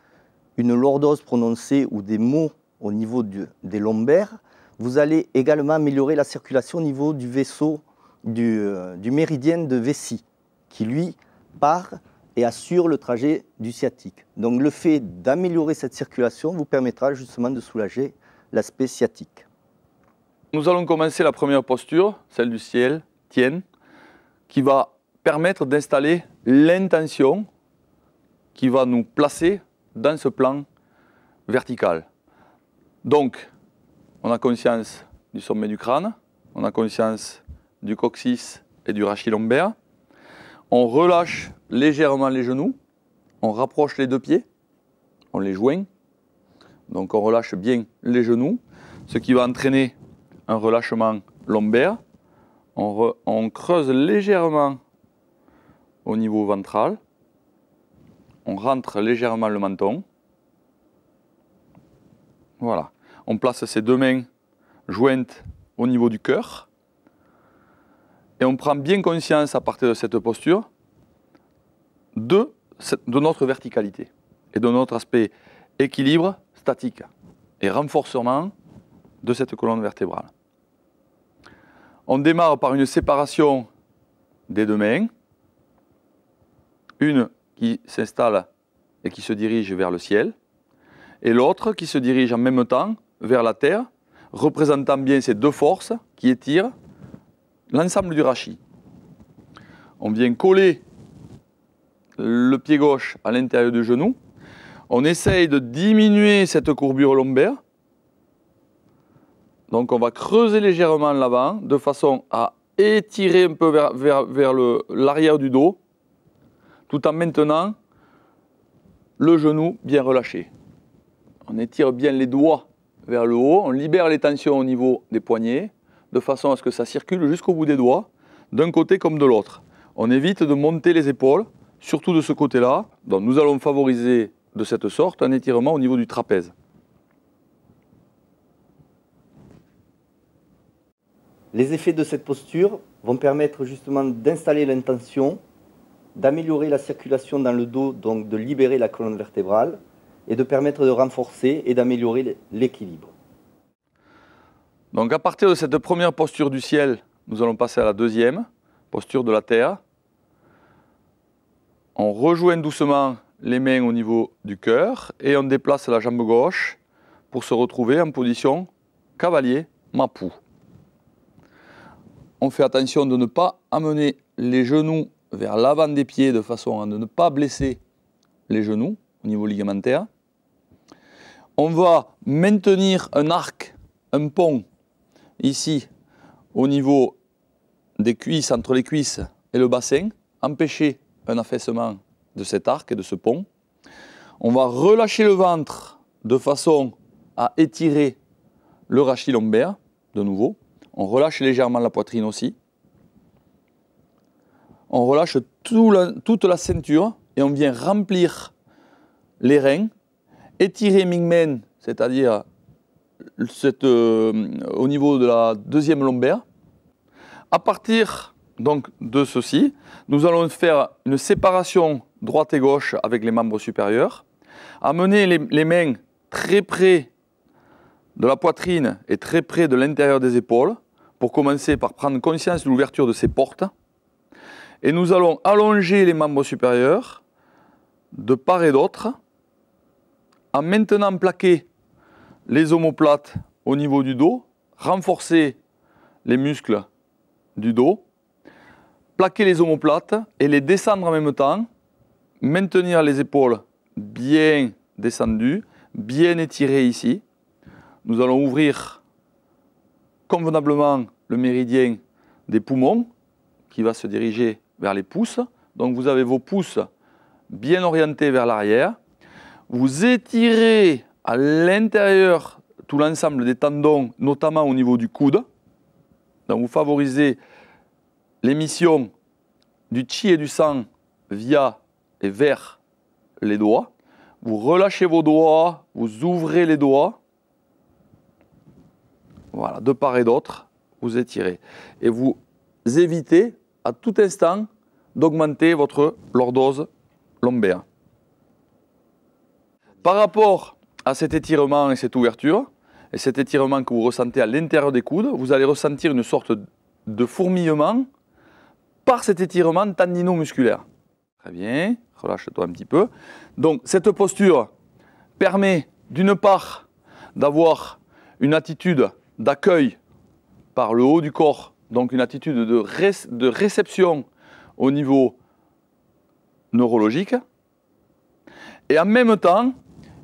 une lordose prononcée ou des maux au niveau des lombaires, vous allez également améliorer la circulation au niveau du vaisseau, du méridien de vessie, qui lui part et assure le trajet du sciatique. Donc le fait d'améliorer cette circulation vous permettra justement de soulager l'aspect sciatique. Nous allons commencer la première posture, celle du ciel, Tien, qui va permettre d'installer l'intention qui va nous placer dans ce plan vertical. Donc, on a conscience du sommet du crâne, on a conscience du coccyx et du rachis lombaire. On relâche légèrement les genoux, on rapproche les deux pieds, on les joint. Donc on relâche bien les genoux, ce qui va entraîner un relâchement lombaire. On creuse légèrement au niveau ventral. On rentre légèrement le menton. Voilà. On place ses deux mains jointes au niveau du cœur. Et on prend bien conscience à partir de cette posture de notre verticalité et de notre aspect équilibre statique et renforcement de cette colonne vertébrale. On démarre par une séparation des deux mains, une qui s'installe et qui se dirige vers le ciel, et l'autre qui se dirige en même temps vers la terre, représentant bien ces deux forces qui étirent l'ensemble du rachis. On vient coller le pied gauche à l'intérieur du genou. On essaye de diminuer cette courbure lombaire. Donc on va creuser légèrement l'avant de façon à étirer un peu vers l'arrière du dos, tout en maintenant le genou bien relâché. On étire bien les doigts vers le haut, on libère les tensions au niveau des poignets, de façon à ce que ça circule jusqu'au bout des doigts, d'un côté comme de l'autre. On évite de monter les épaules, surtout de ce côté-là. Donc nous allons favoriser de cette sorte un étirement au niveau du trapèze. Les effets de cette posture vont permettre justement d'installer l'intention, d'améliorer la circulation dans le dos, donc de libérer la colonne vertébrale, et de permettre de renforcer et d'améliorer l'équilibre. Donc à partir de cette première posture du ciel, nous allons passer à la deuxième, posture de la terre. On rejoint doucement les mains au niveau du cœur et on déplace la jambe gauche pour se retrouver en position cavalier Mapu. On fait attention de ne pas amener les genoux vers l'avant des pieds de façon à ne pas blesser les genoux au niveau ligamentaire. On va maintenir un arc, un pont ici au niveau des cuisses, entre les cuisses et le bassin, empêcher un affaissement de cet arc et de ce pont. On va relâcher le ventre de façon à étirer le rachis lombaire de nouveau. On relâche légèrement la poitrine aussi. On relâche toute la ceinture et on vient remplir les reins, étirer Mingmen, c'est-à-dire au niveau de la deuxième lombaire. À partir donc de ceci, nous allons faire une séparation droite et gauche avec les membres supérieurs, amener les mains très près de la poitrine et très près de l'intérieur des épaules, pour commencer par prendre conscience de l'ouverture de ces portes. Et nous allons allonger les membres supérieurs de part et d'autre, en maintenant plaquer les omoplates au niveau du dos, renforcer les muscles du dos, plaquer les omoplates et les descendre en même temps, maintenir les épaules bien descendues, bien étirées ici. Nous allons ouvrir convenablement le méridien des poumons qui va se diriger vers les pouces. Donc vous avez vos pouces bien orientés vers l'arrière. Vous étirez à l'intérieur tout l'ensemble des tendons, notamment au niveau du coude. Donc vous favorisez l'émission du chi et du sang via et vers les doigts. Vous relâchez vos doigts, vous ouvrez les doigts. Voilà, de part et d'autre, vous étirez. Et vous évitez à tout instant d'augmenter votre lordose lombaire. Par rapport à cet étirement et cette ouverture, et cet étirement que vous ressentez à l'intérieur des coudes, vous allez ressentir une sorte de fourmillement par cet étirement tendino-musculaire. Très bien, relâche-toi un petit peu. Donc cette posture permet d'une part d'avoir une attitude d'accueil par le haut du corps, donc une attitude de réception au niveau neurologique, et en même temps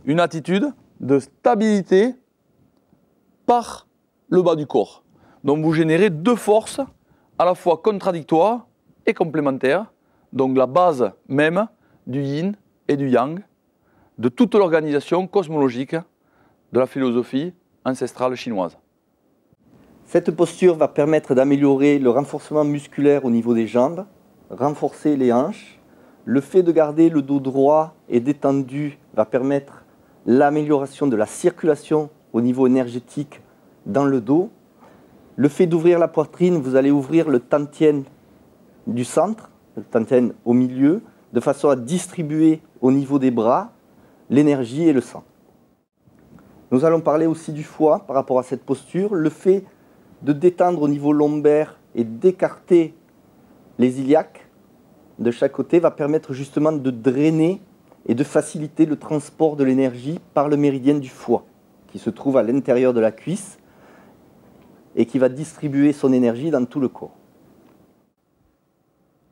une attitude de stabilité par le bas du corps. Donc vous générez deux forces à la fois contradictoires et complémentaires, donc la base même du yin et du yang, de toute l'organisation cosmologique de la philosophie ancestrale chinoise. Cette posture va permettre d'améliorer le renforcement musculaire au niveau des jambes, renforcer les hanches. Le fait de garder le dos droit et détendu va permettre l'amélioration de la circulation au niveau énergétique dans le dos. Le fait d'ouvrir la poitrine, vous allez ouvrir le tantien du centre, le tantien au milieu, de façon à distribuer au niveau des bras l'énergie et le sang. Nous allons parler aussi du foie par rapport à cette posture. Le fait de détendre au niveau lombaire et d'écarter les iliaques de chaque côté va permettre justement de drainer et de faciliter le transport de l'énergie par le méridien du foie, qui se trouve à l'intérieur de la cuisse et qui va distribuer son énergie dans tout le corps.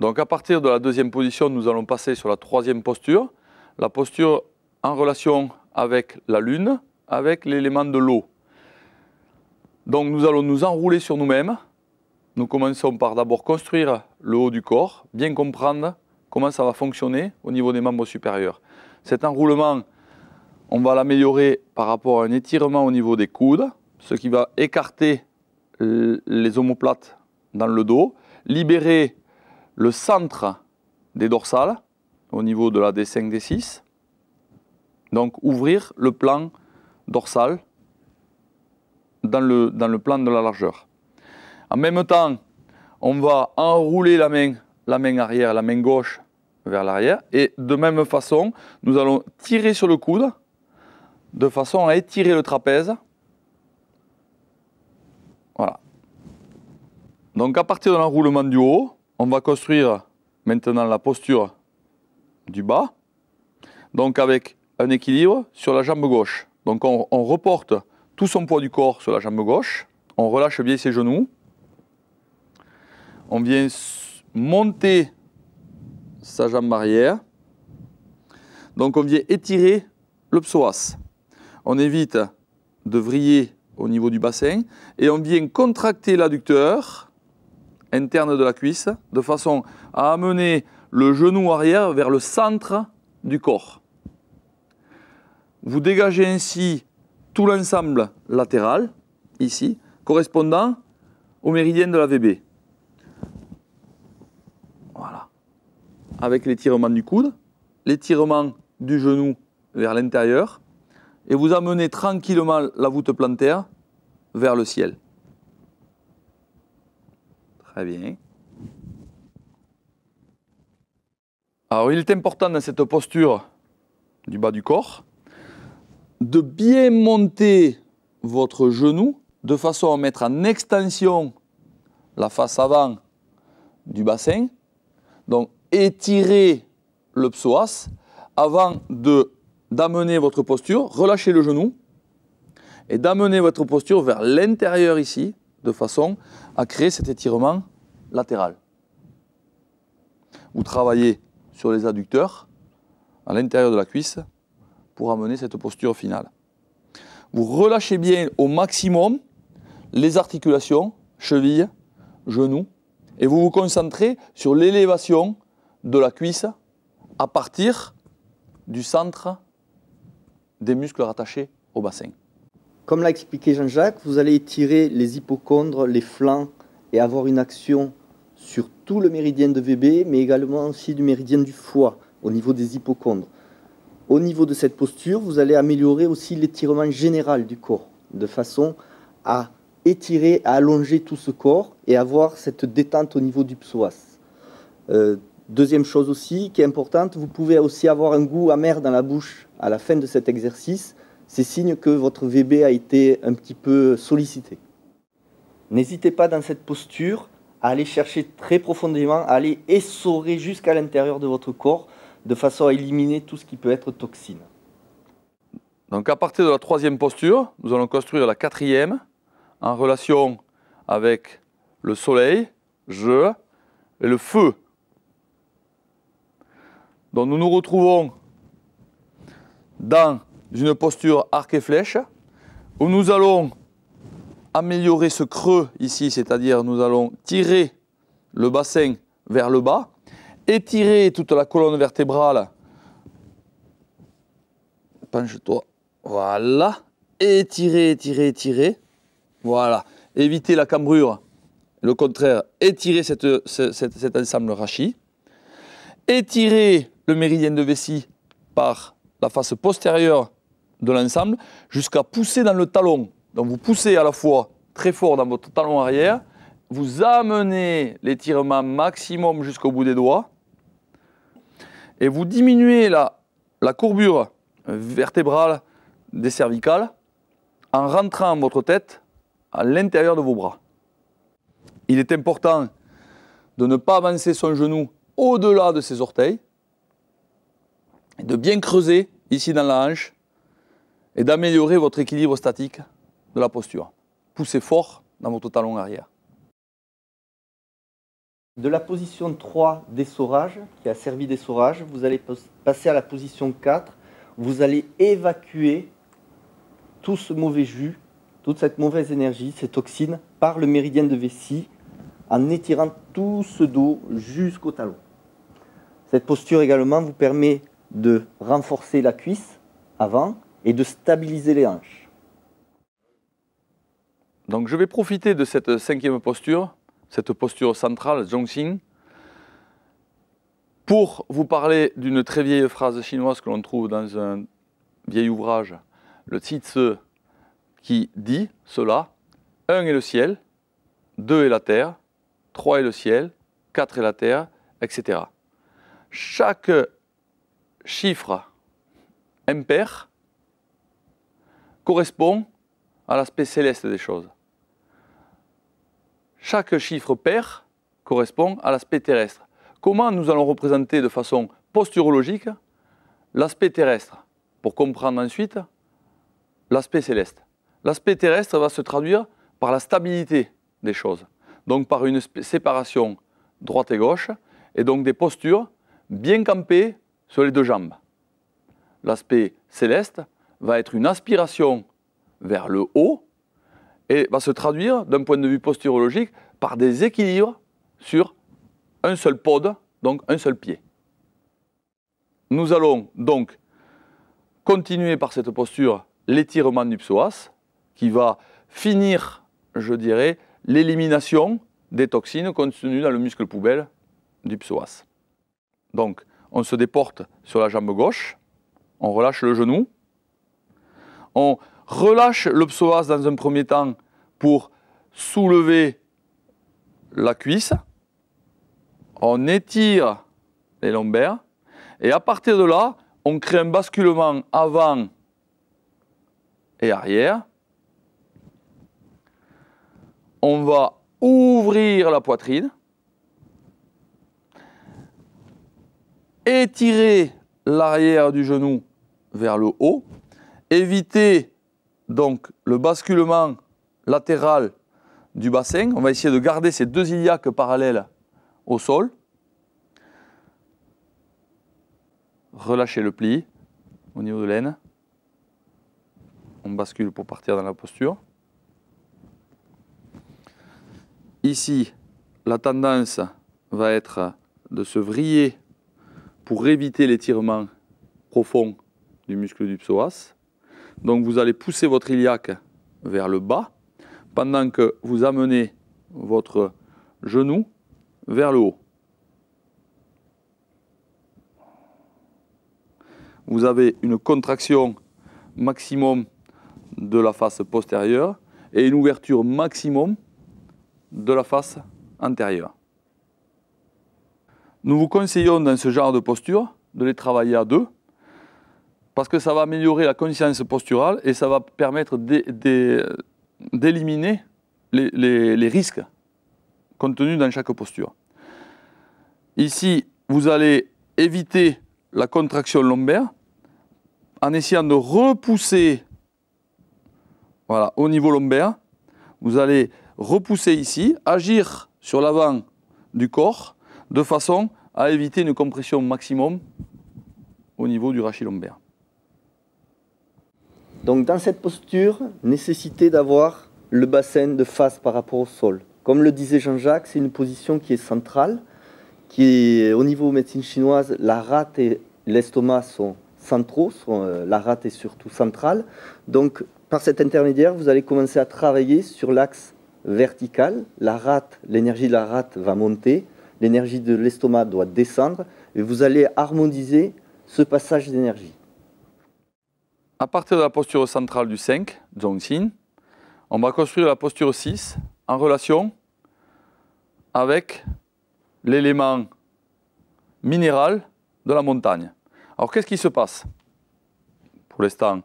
Donc à partir de la deuxième position, nous allons passer sur la troisième posture. La posture en relation avec la Lune, avec l'élément de l'eau. Donc nous allons nous enrouler sur nous-mêmes. Nous commençons par d'abord construire le haut du corps, bien comprendre comment ça va fonctionner au niveau des membres supérieurs. Cet enroulement, on va l'améliorer par rapport à un étirement au niveau des coudes, ce qui va écarter les omoplates dans le dos, libérer le centre des dorsales au niveau de la D5, D6. Donc ouvrir le plan dorsal dans le plan de la largeur. En même temps, on va enrouler la main arrière, la main gauche vers l'arrière. Et de même façon, nous allons tirer sur le coude de façon à étirer le trapèze. Voilà. Donc à partir de l'enroulement du haut, on va construire maintenant la posture du bas. Donc avec un équilibre sur la jambe gauche. Donc on reporte tout son poids du corps sur la jambe gauche. On relâche bien ses genoux. On vient monter sa jambe arrière. Donc on vient étirer le psoas. On évite de vriller au niveau du bassin et on vient contracter l'adducteur interne de la cuisse de façon à amener le genou arrière vers le centre du corps. Vous dégagez ainsi tout l'ensemble latéral, ici, correspondant au méridien de la VB. Voilà. Avec l'étirement du coude, l'étirement du genou vers l'intérieur, et vous amenez tranquillement la voûte plantaire vers le ciel. Très bien. Alors il est important dans cette posture du bas du corps de bien monter votre genou de façon à mettre en extension la face avant du bassin. Donc étirer le psoas avant d'amener votre posture, relâchez le genou et d'amener votre posture vers l'intérieur ici de façon à créer cet étirement latéral. Vous travaillez sur les adducteurs à l'intérieur de la cuisse pour amener cette posture finale. Vous relâchez bien au maximum les articulations, chevilles, genoux, et vous vous concentrez sur l'élévation de la cuisse à partir du centre des muscles rattachés au bassin. Comme l'a expliqué Jean-Jacques, vous allez étirer les hypochondres, les flancs et avoir une action sur tout le méridien de VB, mais également aussi du méridien du foie au niveau des hypochondres. Au niveau de cette posture, vous allez améliorer aussi l'étirement général du corps, de façon à étirer, à allonger tout ce corps et avoir cette détente au niveau du psoas. Deuxième chose aussi qui est importante, vous pouvez aussi avoir un goût amer dans la bouche à la fin de cet exercice. C'est signe que votre VB a été un petit peu sollicité. N'hésitez pas dans cette posture à aller chercher très profondément, à aller essorer jusqu'à l'intérieur de votre corps de façon à éliminer tout ce qui peut être toxine. Donc à partir de la troisième posture, nous allons construire la quatrième en relation avec le soleil, je et le feu. Donc nous nous retrouvons dans une posture arc et flèche où nous allons améliorer ce creux ici, c'est-à-dire nous allons tirer le bassin vers le bas, étirer toute la colonne vertébrale. Penche-toi. Voilà. Étirer, étirer, étirer. Voilà. Éviter la cambrure. Le contraire, étirer cet ensemble rachis. Étirer le méridien de vessie par la face postérieure de l'ensemble jusqu'à pousser dans le talon. Donc vous poussez à la fois très fort dans votre talon arrière, vous amenez l'étirement maximum jusqu'au bout des doigts et vous diminuez la courbure vertébrale des cervicales en rentrant votre tête à l'intérieur de vos bras. Il est important de ne pas avancer son genou au-delà de ses orteils, de bien creuser ici dans la hanche et d'améliorer votre équilibre statique de la posture. Poussez fort dans votre talon arrière. De la position 3 d'essorage, qui a servi d'essorage, vous allez passer à la position 4. Vous allez évacuer tout ce mauvais jus, toute cette mauvaise énergie, ces toxines, par le méridien de vessie, en étirant tout ce dos jusqu'au talon. Cette posture également vous permet de renforcer la cuisse avant et de stabiliser les hanches. Donc je vais profiter de cette cinquième posture, cette posture centrale, Zhongxin, pour vous parler d'une très vieille phrase chinoise que l'on trouve dans un vieil ouvrage, le Zhi-Zi, qui dit cela: 1 est le ciel, 2 est la terre, 3 est le ciel, 4 est la terre, etc. Chaque chiffre impair correspond à l'aspect céleste des choses. Chaque chiffre pair correspond à l'aspect terrestre. Comment nous allons représenter de façon posturologique l'aspect terrestre pour comprendre ensuite l'aspect céleste? L'aspect terrestre va se traduire par la stabilité des choses, donc par une séparation droite et gauche, et donc des postures bien campées sur les deux jambes. L'aspect céleste va être une aspiration vers le haut et va se traduire d'un point de vue posturologique par des équilibres sur un seul pode, donc un seul pied. Nous allons donc continuer par cette posture l'étirement du psoas qui va finir, je dirais, l'élimination des toxines contenues dans le muscle poubelle du psoas. Donc, on se déporte sur la jambe gauche, on relâche le genou, on relâche le psoas dans un premier temps pour soulever la cuisse, on étire les lombaires et à partir de là, on crée un basculement avant et arrière. On va ouvrir la poitrine, étirer l'arrière du genou vers le haut, éviter donc le basculement latéral du bassin. On va essayer de garder ces deux iliaques parallèles au sol. Relâchez le pli au niveau de l'aine. On bascule pour partir dans la posture. Ici, la tendance va être de se vriller pour éviter l'étirement profond du muscle du psoas. Donc vous allez pousser votre iliaque vers le bas pendant que vous amenez votre genou vers le haut. Vous avez une contraction maximum de la face postérieure et une ouverture maximum de la face antérieure. Nous vous conseillons dans ce genre de posture de les travailler à deux parce que ça va améliorer la conscience posturale et ça va permettre d'éliminer les risques contenus dans chaque posture. Ici, vous allez éviter la contraction lombaire en essayant de repousser au niveau lombaire. Vous allez repousser ici, agir sur l'avant du corps de façon à éviter une compression maximum au niveau du rachis lombaire. Donc dans cette posture, nécessité d'avoir le bassin de face par rapport au sol. Comme le disait Jean-Jacques, c'est une position qui est centrale, qui est au niveau médecine chinoise, la rate et l'estomac sont centraux, la rate est surtout centrale. Donc par cet intermédiaire, vous allez commencer à travailler sur l'axe vertical. La rate, l'énergie de la rate va monter, l'énergie de l'estomac doit descendre et vous allez harmoniser ce passage d'énergie. À partir de la posture centrale du 5, Zhongxin, on va construire la posture 6 en relation avec l'élément minéral de la montagne. Alors qu'est-ce qui se passe? Pour l'instant,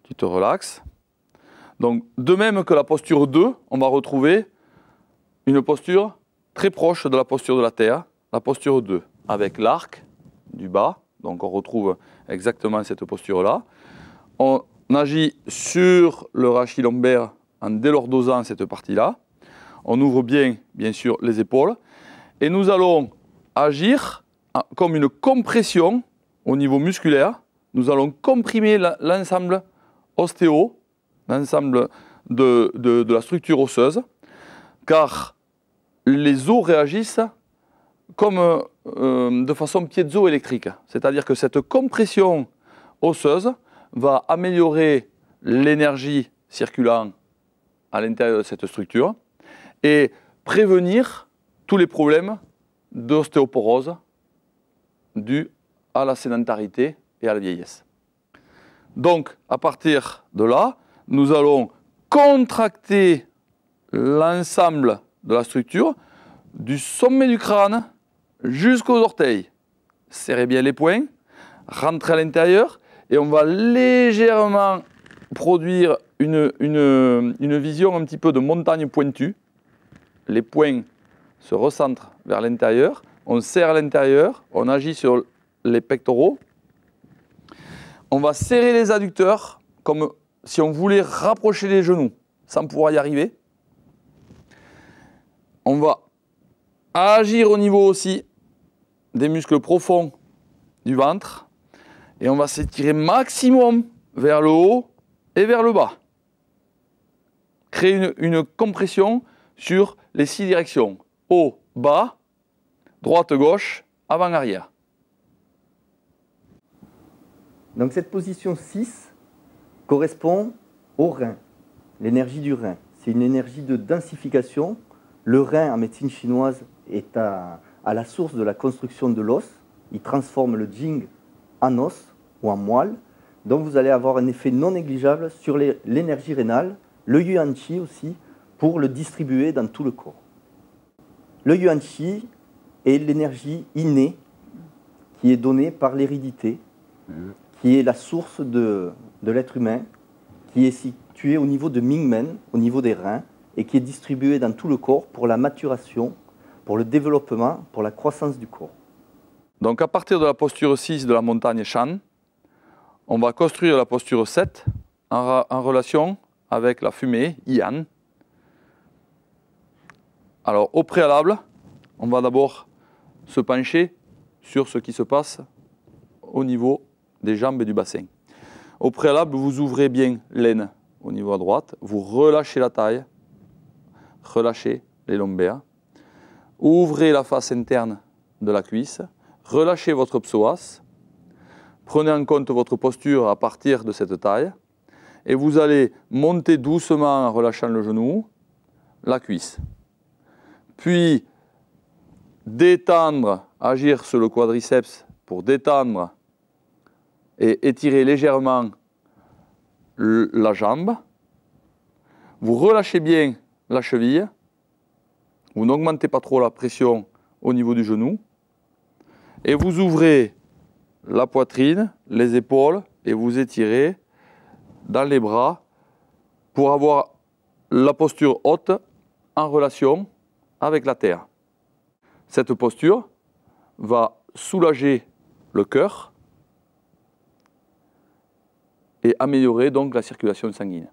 tu te relaxes. Donc de même que la posture 2, on va retrouver une posture très proche de la posture de la Terre, la posture 2, avec l'arc du bas. Donc on retrouve exactement cette posture-là. On agit sur le rachis lombaire en délordosant cette partie-là. On ouvre bien sûr, les épaules. Et nous allons agir comme une compression au niveau musculaire. Nous allons comprimer l'ensemble ostéo, l'ensemble de la structure osseuse, car les os réagissent comme de façon piézoélectrique. C'est-à-dire que cette compression osseuse va améliorer l'énergie circulant à l'intérieur de cette structure et prévenir tous les problèmes d'ostéoporose dus à la sédentarité et à la vieillesse. Donc, à partir de là, nous allons contracter l'ensemble de la structure du sommet du crâne jusqu'aux orteils. Serrez bien les poings, rentrez à l'intérieur et on va légèrement produire une vision un petit peu de montagne pointue. Les poings se recentrent vers l'intérieur, on serre l'intérieur, on agit sur les pectoraux. On va serrer les adducteurs comme si on voulait rapprocher les genoux sans pouvoir y arriver. On va agir au niveau aussi des muscles profonds du ventre et on va s'étirer maximum vers le haut et vers le bas. Créer une compression sur les 6 directions. Haut, bas, droite, gauche, avant, arrière. Donc cette position 6 correspond au rein, l'énergie du rein. C'est une énergie de densification. Le rein en médecine chinoise est à la source de la construction de l'os. Il transforme le jing en os ou en moelle. Donc vous allez avoir un effet non négligeable sur l'énergie rénale, le yuan qi aussi, pour le distribuer dans tout le corps. Le yuan qi est l'énergie innée qui est donnée par l'hérédité, qui est la source de l'être humain, qui est située au niveau de Mingmen, au niveau des reins, et qui est distribuée dans tout le corps pour la maturation, pour le développement, pour la croissance du corps. Donc à partir de la posture 6 de la montagne Shan, on va construire la posture 7 en relation avec la fumée, Yan. Alors au préalable, on va d'abord se pencher sur ce qui se passe au niveau des jambes et du bassin. Au préalable, vous ouvrez bien l'aine au niveau à droite, vous relâchez la taille, relâchez les lombaires, ouvrez la face interne de la cuisse, relâchez votre psoas, prenez en compte votre posture à partir de cette taille et vous allez monter doucement en relâchant le genou, la cuisse. Puis détendre, agir sur le quadriceps pour détendre et étirer légèrement la jambe. Vous relâchez bien la cheville, vous n'augmentez pas trop la pression au niveau du genou et vous ouvrez la poitrine, les épaules et vous étirez dans les bras pour avoir la posture haute en relation avec la terre. Cette posture va soulager le cœur et améliorer donc la circulation sanguine.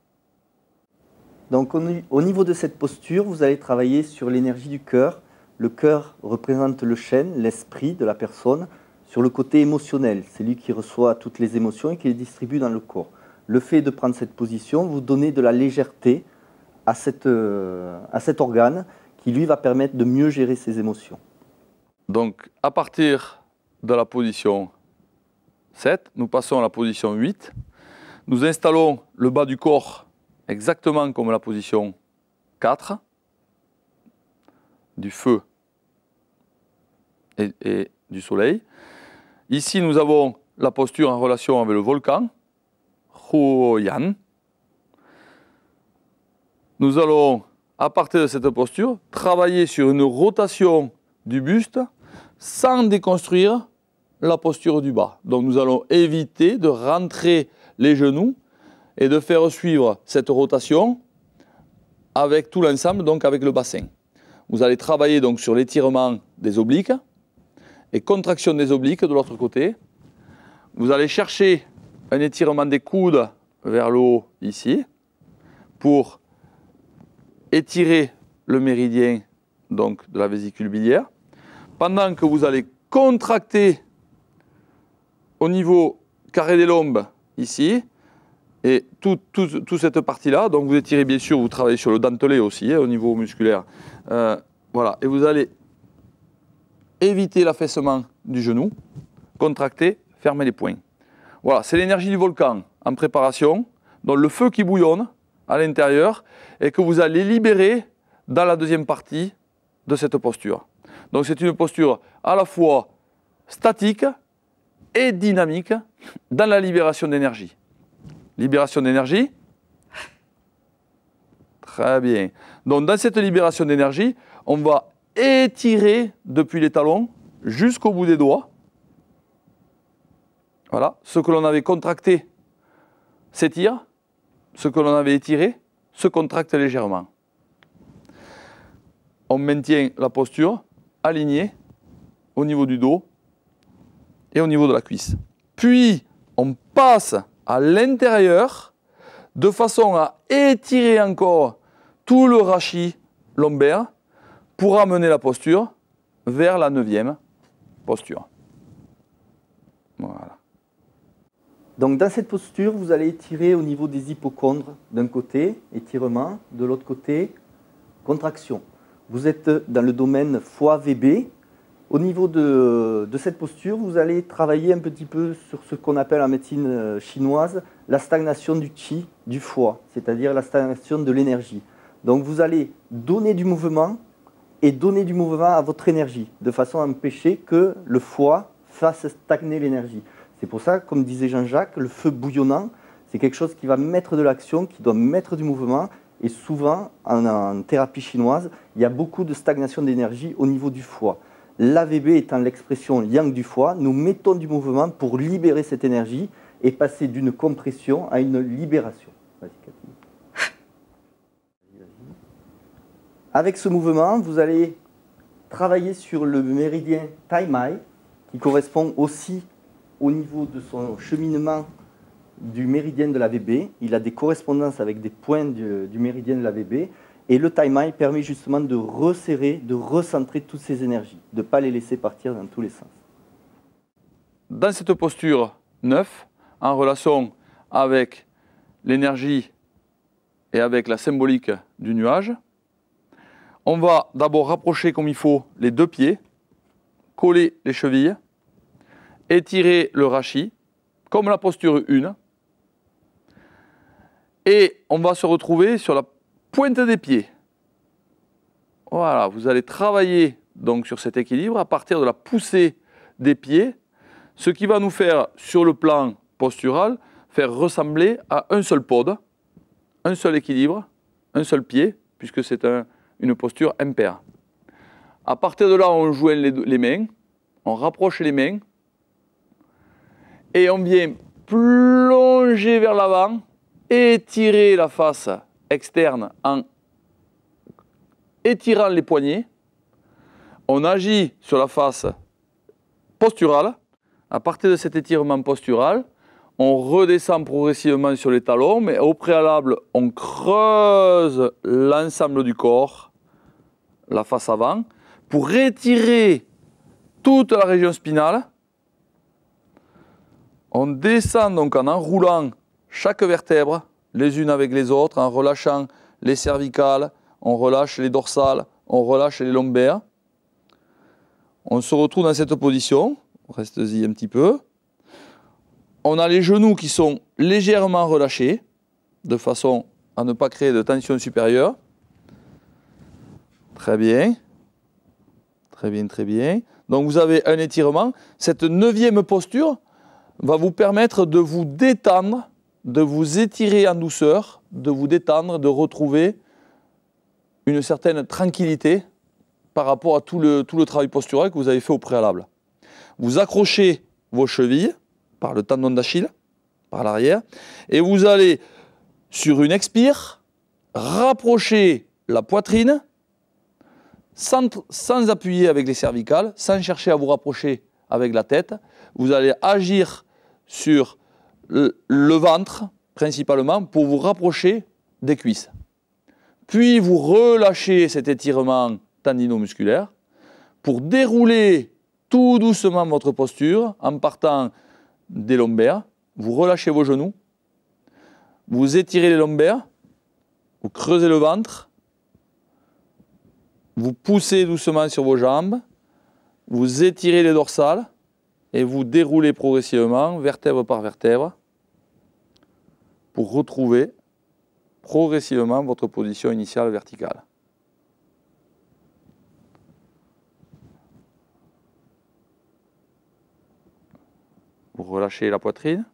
Donc au niveau de cette posture, vous allez travailler sur l'énergie du cœur. Le cœur représente le chêne, l'esprit de la personne, sur le côté émotionnel. C'est lui qui reçoit toutes les émotions et qui les distribue dans le corps. Le fait de prendre cette position, vous donnez de la légèreté à cet organe qui lui va permettre de mieux gérer ses émotions. Donc à partir de la position 7, nous passons à la position 8. Nous installons le bas du corps exactement comme la position 4, du feu et du soleil. Ici, nous avons la posture en relation avec le volcan, Huoyan. Nous allons, à partir de cette posture, travailler sur une rotation du buste sans déconstruire la posture du bas. Donc nous allons éviter de rentrer les genoux et de faire suivre cette rotation avec tout l'ensemble, donc avec le bassin. Vous allez travailler donc sur l'étirement des obliques et contraction des obliques de l'autre côté. Vous allez chercher un étirement des coudes vers le haut ici pour étirer le méridien donc, de la vésicule biliaire. pendant que vous allez contracter au niveau carré des lombes ici, et toute cette partie-là, donc vous étirez bien sûr, vous travaillez sur le dentelé aussi, au niveau musculaire. Voilà, et vous allez éviter l'affaissement du genou, contracter, fermer les poings. Voilà, c'est l'énergie du volcan en préparation, donc le feu qui bouillonne à l'intérieur et que vous allez libérer dans la deuxième partie de cette posture. Donc c'est une posture à la fois statique et dynamique dans la libération d'énergie. Libération d'énergie. Très bien. Donc dans cette libération d'énergie, on va étirer depuis les talons jusqu'au bout des doigts. Voilà, ce que l'on avait contracté s'étire, ce que l'on avait étiré se contracte légèrement. On maintient la posture alignée au niveau du dos et au niveau de la cuisse. Puis, on passe à l'intérieur de façon à étirer encore tout le rachis lombaire pour amener la posture vers la 9e posture. Voilà. Donc dans cette posture, vous allez étirer au niveau des hypochondres d'un côté, étirement, de l'autre côté, contraction. Vous êtes dans le domaine foie VB. Au niveau de cette posture, vous allez travailler un petit peu sur ce qu'on appelle en médecine chinoise la stagnation du qi du foie, c'est-à-dire la stagnation de l'énergie. Donc vous allez donner du mouvement et donner du mouvement à votre énergie, de façon à empêcher que le foie fasse stagner l'énergie. C'est pour ça, comme disait Jean-Jacques, le feu bouillonnant, c'est quelque chose qui va mettre de l'action, qui doit mettre du mouvement. Et souvent, en thérapie chinoise, il y a beaucoup de stagnation d'énergie au niveau du foie. L'AVB étant l'expression yang du foie, nous mettons du mouvement pour libérer cette énergie et passer d'une compression à une libération. Vas-y, Cathy. Avec ce mouvement, vous allez travailler sur le méridien Tai Mai, qui correspond aussi au niveau de son cheminement du méridien de l'AVB. Il a des correspondances avec des points du méridien de l'AVB. Et le Tai Mai permet justement de resserrer, de recentrer toutes ces énergies, de ne pas les laisser partir dans tous les sens. Dans cette posture 9, en relation avec l'énergie et avec la symbolique du nuage, on va d'abord rapprocher comme il faut les deux pieds, coller les chevilles, étirer le rachis, comme la posture 1. Et on va se retrouver sur la pointe des pieds. Voilà, vous allez travailler donc sur cet équilibre à partir de la poussée des pieds, ce qui va nous faire, sur le plan postural, faire ressembler à un seul pod, un seul équilibre, un seul pied, puisque c'est une posture impaire. À partir de là, on joint les mains, on rapproche les mains, et on vient plonger vers l'avant, étirer la face externe en étirant les poignets. On agit sur la face posturale. À partir de cet étirement postural, on redescend progressivement sur les talons, mais au préalable, on creuse l'ensemble du corps, la face avant, pour étirer toute la région spinale. On descend donc en enroulant chaque vertèbre, les unes avec les autres, en relâchant les cervicales, on relâche les dorsales, on relâche les lombaires. On se retrouve dans cette position, restez-y un petit peu. On a les genoux qui sont légèrement relâchés, de façon à ne pas créer de tension supérieure. Très bien. Très bien, très bien. Donc vous avez un étirement. Cette 9e posture va vous permettre de vous détendre, de vous étirer en douceur, de vous détendre, de retrouver une certaine tranquillité par rapport à tout le travail postural que vous avez fait au préalable. Vous accrochez vos chevilles par le tendon d'Achille, par l'arrière, et vous allez, sur une expire, rapprocher la poitrine sans appuyer avec les cervicales, sans chercher à vous rapprocher avec la tête. Vous allez agir sur le ventre, principalement, pour vous rapprocher des cuisses. Puis vous relâchez cet étirement tendino-musculaire pour dérouler tout doucement votre posture en partant des lombaires. Vous relâchez vos genoux, vous étirez les lombaires, vous creusez le ventre, vous poussez doucement sur vos jambes, vous étirez les dorsales et vous déroulez progressivement, vertèbre par vertèbre, pour retrouver progressivement votre position initiale verticale. Vous relâchez la poitrine,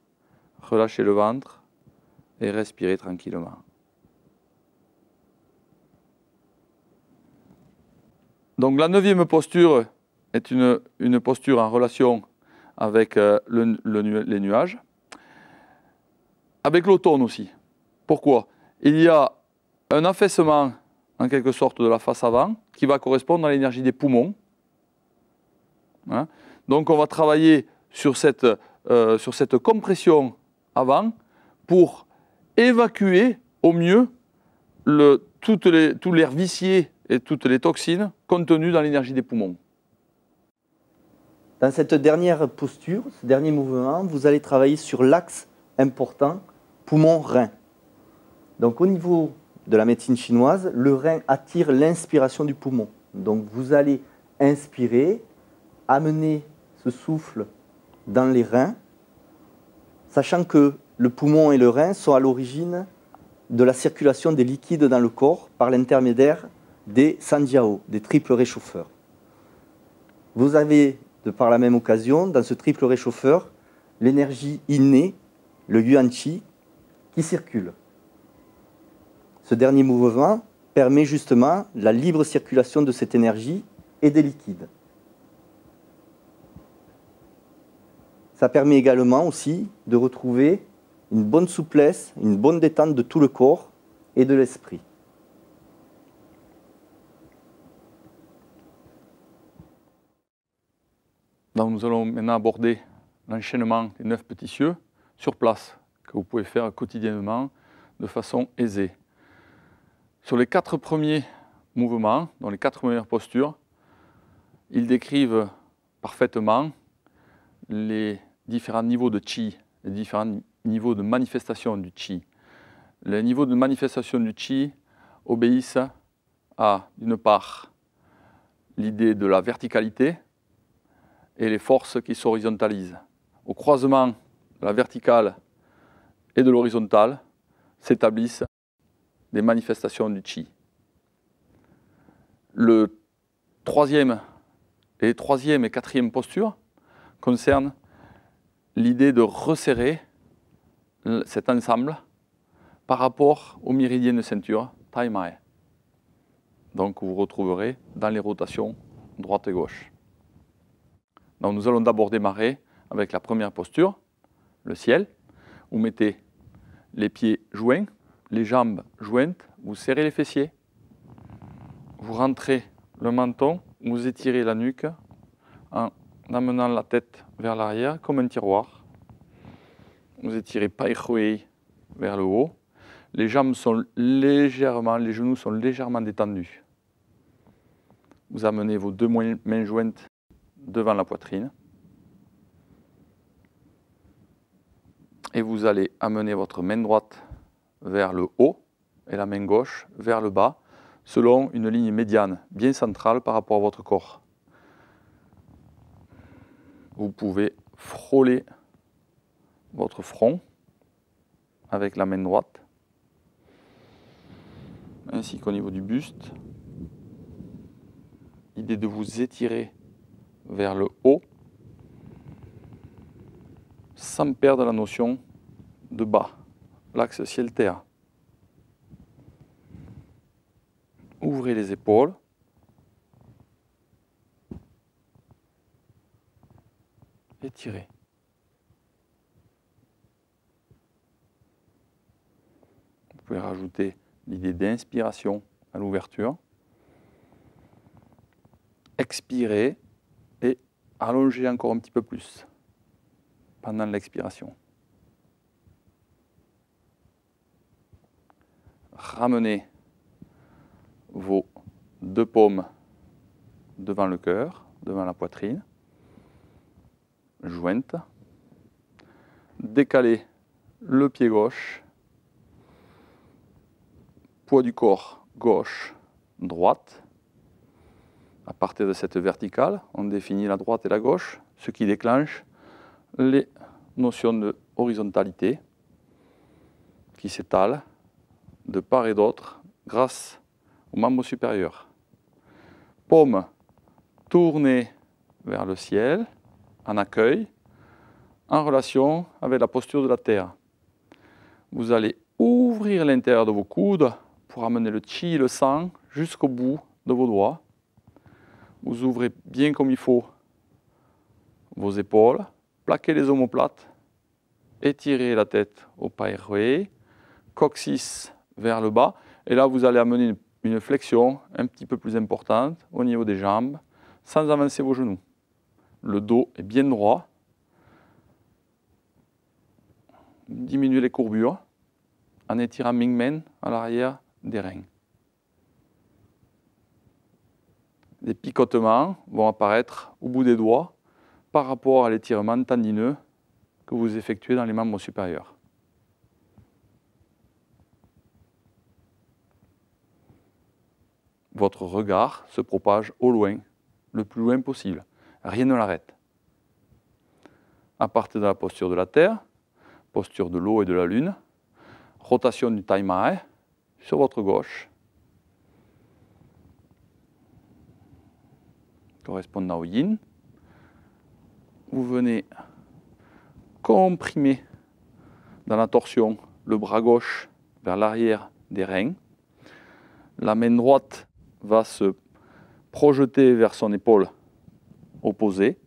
relâchez le ventre et respirez tranquillement. Donc la 9e posture est une posture en relation avec les nuages, avec l'automne aussi. Pourquoi? Il y a un affaissement en quelque sorte de la face avant qui va correspondre à l'énergie des poumons. Hein? Donc on va travailler sur cette compression avant pour évacuer au mieux tout l'air vicié et toutes les toxines contenues dans l'énergie des poumons. Dans cette dernière posture, ce dernier mouvement, vous allez travailler sur l'axe important poumon-rein. Donc au niveau de la médecine chinoise, le rein attire l'inspiration du poumon. Donc vous allez inspirer, amener ce souffle dans les reins, sachant que le poumon et le rein sont à l'origine de la circulation des liquides dans le corps par l'intermédiaire des sanjiao, des triples réchauffeurs. Vous avez, de par la même occasion, dans ce triple réchauffeur, l'énergie innée, le yuan-chi, qui circule. Ce dernier mouvement permet justement la libre circulation de cette énergie et des liquides. Ça permet également aussi de retrouver une bonne souplesse, une bonne détente de tout le corps et de l'esprit. Donc nous allons maintenant aborder l'enchaînement des 9 petits cieux sur place, que vous pouvez faire quotidiennement de façon aisée. Sur les 4 premiers mouvements, dans les 4 premières postures, ils décrivent parfaitement les différents niveaux de chi, les différents niveaux de manifestation du chi. Les niveaux de manifestation du chi obéissent à, d'une part, l'idée de la verticalité et les forces qui s'horizontalisent. Au croisement de la verticale et de l'horizontale s'établissent des manifestations du chi. Les troisième et 4e postures concernent l'idée de resserrer cet ensemble par rapport au méridien de ceinture, Tai Mai. Donc vous retrouverez dans les rotations droite et gauche. Donc nous allons d'abord démarrer avec la première posture, le ciel. Vous mettez les pieds joints, les jambes jointes, vous serrez les fessiers, vous rentrez le menton, vous étirez la nuque en amenant la tête vers l'arrière comme un tiroir. Vous étirez Pai Hui vers le haut. Les genoux sont légèrement détendus. Vous amenez vos 2 mains jointes devant la poitrine. Et vous allez amener votre main droite vers le haut et la main gauche vers le bas, selon une ligne médiane, bien centrale par rapport à votre corps. Vous pouvez frôler votre front avec la main droite, ainsi qu'au niveau du buste. L'idée de vous étirer vers le haut, sans perdre la notion de bas, l'axe ciel-terre. Ouvrez les épaules. Étirez. Vous pouvez rajouter l'idée d'inspiration à l'ouverture. Expirez et allongez encore un petit peu plus pendant l'expiration. Ramenez vos 2 paumes devant le cœur, devant la poitrine, jointe. Décalez le pied gauche, poids du corps gauche, droite. À partir de cette verticale, on définit la droite et la gauche, ce qui déclenche les notions de horizontalité qui s'étalent de part et d'autre grâce aux membres supérieurs. Paume tournée vers le ciel, en accueil, en relation avec la posture de la terre. Vous allez ouvrir l'intérieur de vos coudes pour amener le chi et le sang jusqu'au bout de vos doigts. Vous ouvrez bien comme il faut vos épaules, plaquez les omoplates, étirez la tête au pairway, coccyx vers le bas, et là vous allez amener une flexion un petit peu plus importante au niveau des jambes, sans avancer vos genoux. Le dos est bien droit. Diminuez les courbures en étirant Mingmen à l'arrière des reins. Des picotements vont apparaître au bout des doigts par rapport à l'étirement tendineux que vous effectuez dans les membres supérieurs. Votre regard se propage au loin, le plus loin possible. Rien ne l'arrête. À partir de la posture de la Terre, posture de l'eau et de la Lune, rotation du Taimae sur votre gauche, correspondant au Yin. Vous venez comprimer dans la torsion le bras gauche vers l'arrière des reins. La main droite va se projeter vers son épaule opposée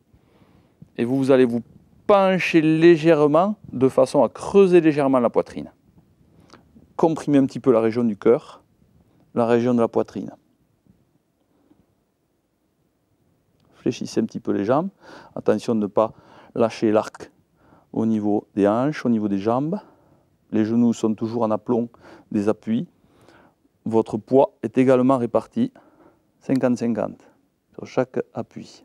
et vous allez vous pencher légèrement de façon à creuser légèrement la poitrine. Comprimez un petit peu la région du cœur, la région de la poitrine. Fléchissez un petit peu les jambes. Attention de ne pas lâcher l'arc au niveau des hanches, au niveau des jambes. Les genoux sont toujours en aplomb des appuis. Votre poids est également réparti 50-50 sur chaque appui.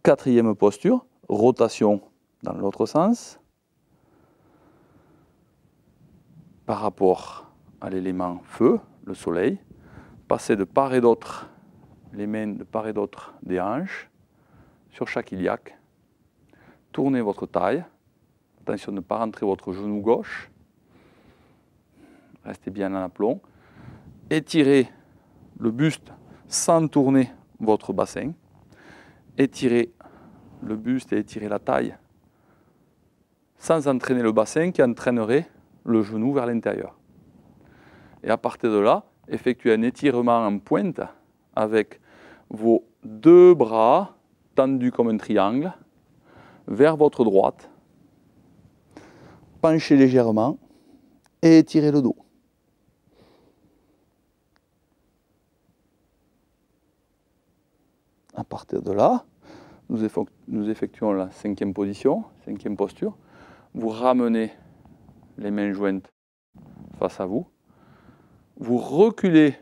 Quatrième posture, rotation dans l'autre sens. Par rapport à l'élément feu, le soleil, passez de part et d'autre les mains de part et d'autre des hanches sur chaque iliaque. Tournez votre taille. Attention de ne pas rentrer votre genou gauche. Restez bien en aplomb. Étirez le buste sans tourner votre bassin. Étirez le buste et étirez la taille sans entraîner le bassin qui entraînerait le genou vers l'intérieur. Et à partir de là, effectuez un étirement en pointe avec vos deux bras tendus comme un triangle vers votre droite. Penchez légèrement et étirez le dos. À partir de là, nous effectuons la cinquième position, cinquième posture. Vous ramenez les mains jointes face à vous. Vous reculez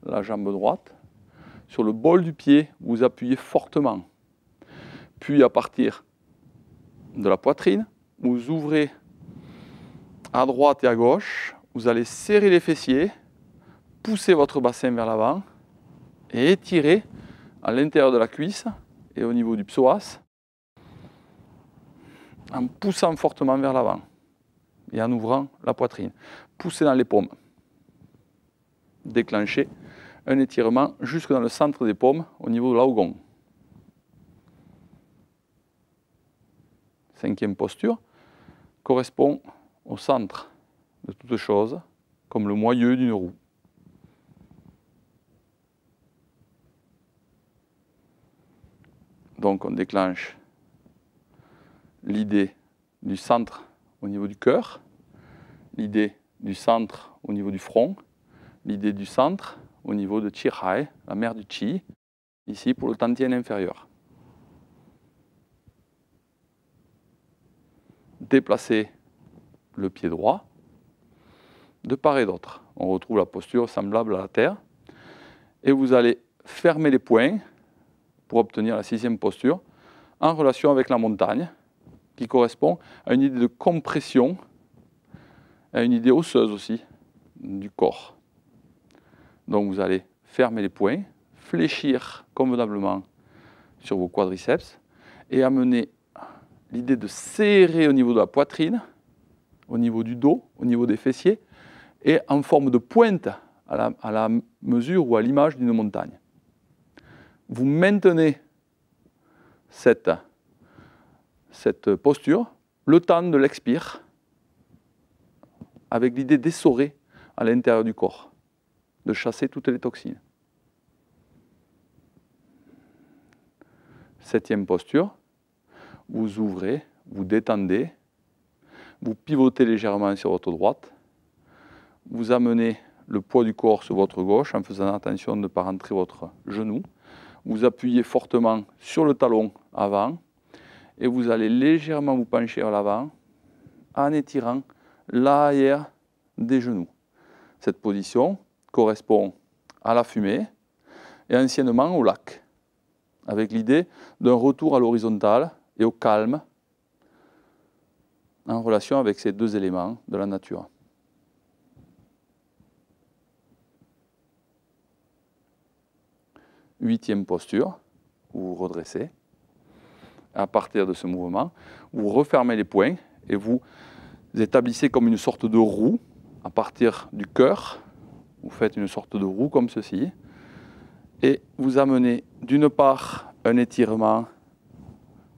la jambe droite. Sur le bol du pied, vous appuyez fortement. Puis à partir de la poitrine, vous ouvrez à droite et à gauche. Vous allez serrer les fessiers, pousser votre bassin vers l'avant et étirer à l'intérieur de la cuisse et au niveau du psoas en poussant fortement vers l'avant et en ouvrant la poitrine. Poussez dans les paumes. Déclenchez un étirement jusque dans le centre des paumes au niveau de l'Aogon. Cinquième posture correspond au centre de toute chose, comme le moyeu d'une roue. Donc on déclenche l'idée du centre au niveau du cœur, l'idée du centre au niveau du front, l'idée du centre au niveau de Chihai, la mer du Chi, ici pour le tantien inférieur. Déplacez le pied droit de part et d'autre. On retrouve la posture semblable à la terre. Et vous allez fermer les poings pour obtenir la 6e posture en relation avec la montagne, qui correspond à une idée de compression, à une idée osseuse aussi du corps. Donc vous allez fermer les poings, fléchir convenablement sur vos quadriceps et amener l'idée de serrer au niveau de la poitrine, au niveau du dos, au niveau des fessiers et en forme de pointe à la mesure ou à l'image d'une montagne. Vous maintenez cette posture le temps de l'expire avec l'idée d'essorer à l'intérieur du corps, de chasser toutes les toxines. 7e posture, vous ouvrez, vous détendez, vous pivotez légèrement sur votre droite, vous amenez le poids du corps sur votre gauche en faisant attention de ne pas rentrer votre genou, vous appuyez fortement sur le talon avant et vous allez légèrement vous pencher vers l'avant en étirant l'arrière des genoux. Cette position correspond à la fumée et anciennement au lac, avec l'idée d'un retour à l'horizontale et au calme en relation avec ces deux éléments de la nature. Huitième posture, vous vous redressez. À partir de ce mouvement, vous refermez les poings et vous établissez comme une sorte de roue à partir du cœur. Vous faites une sorte de roue comme ceci. Et vous amenez d'une part un étirement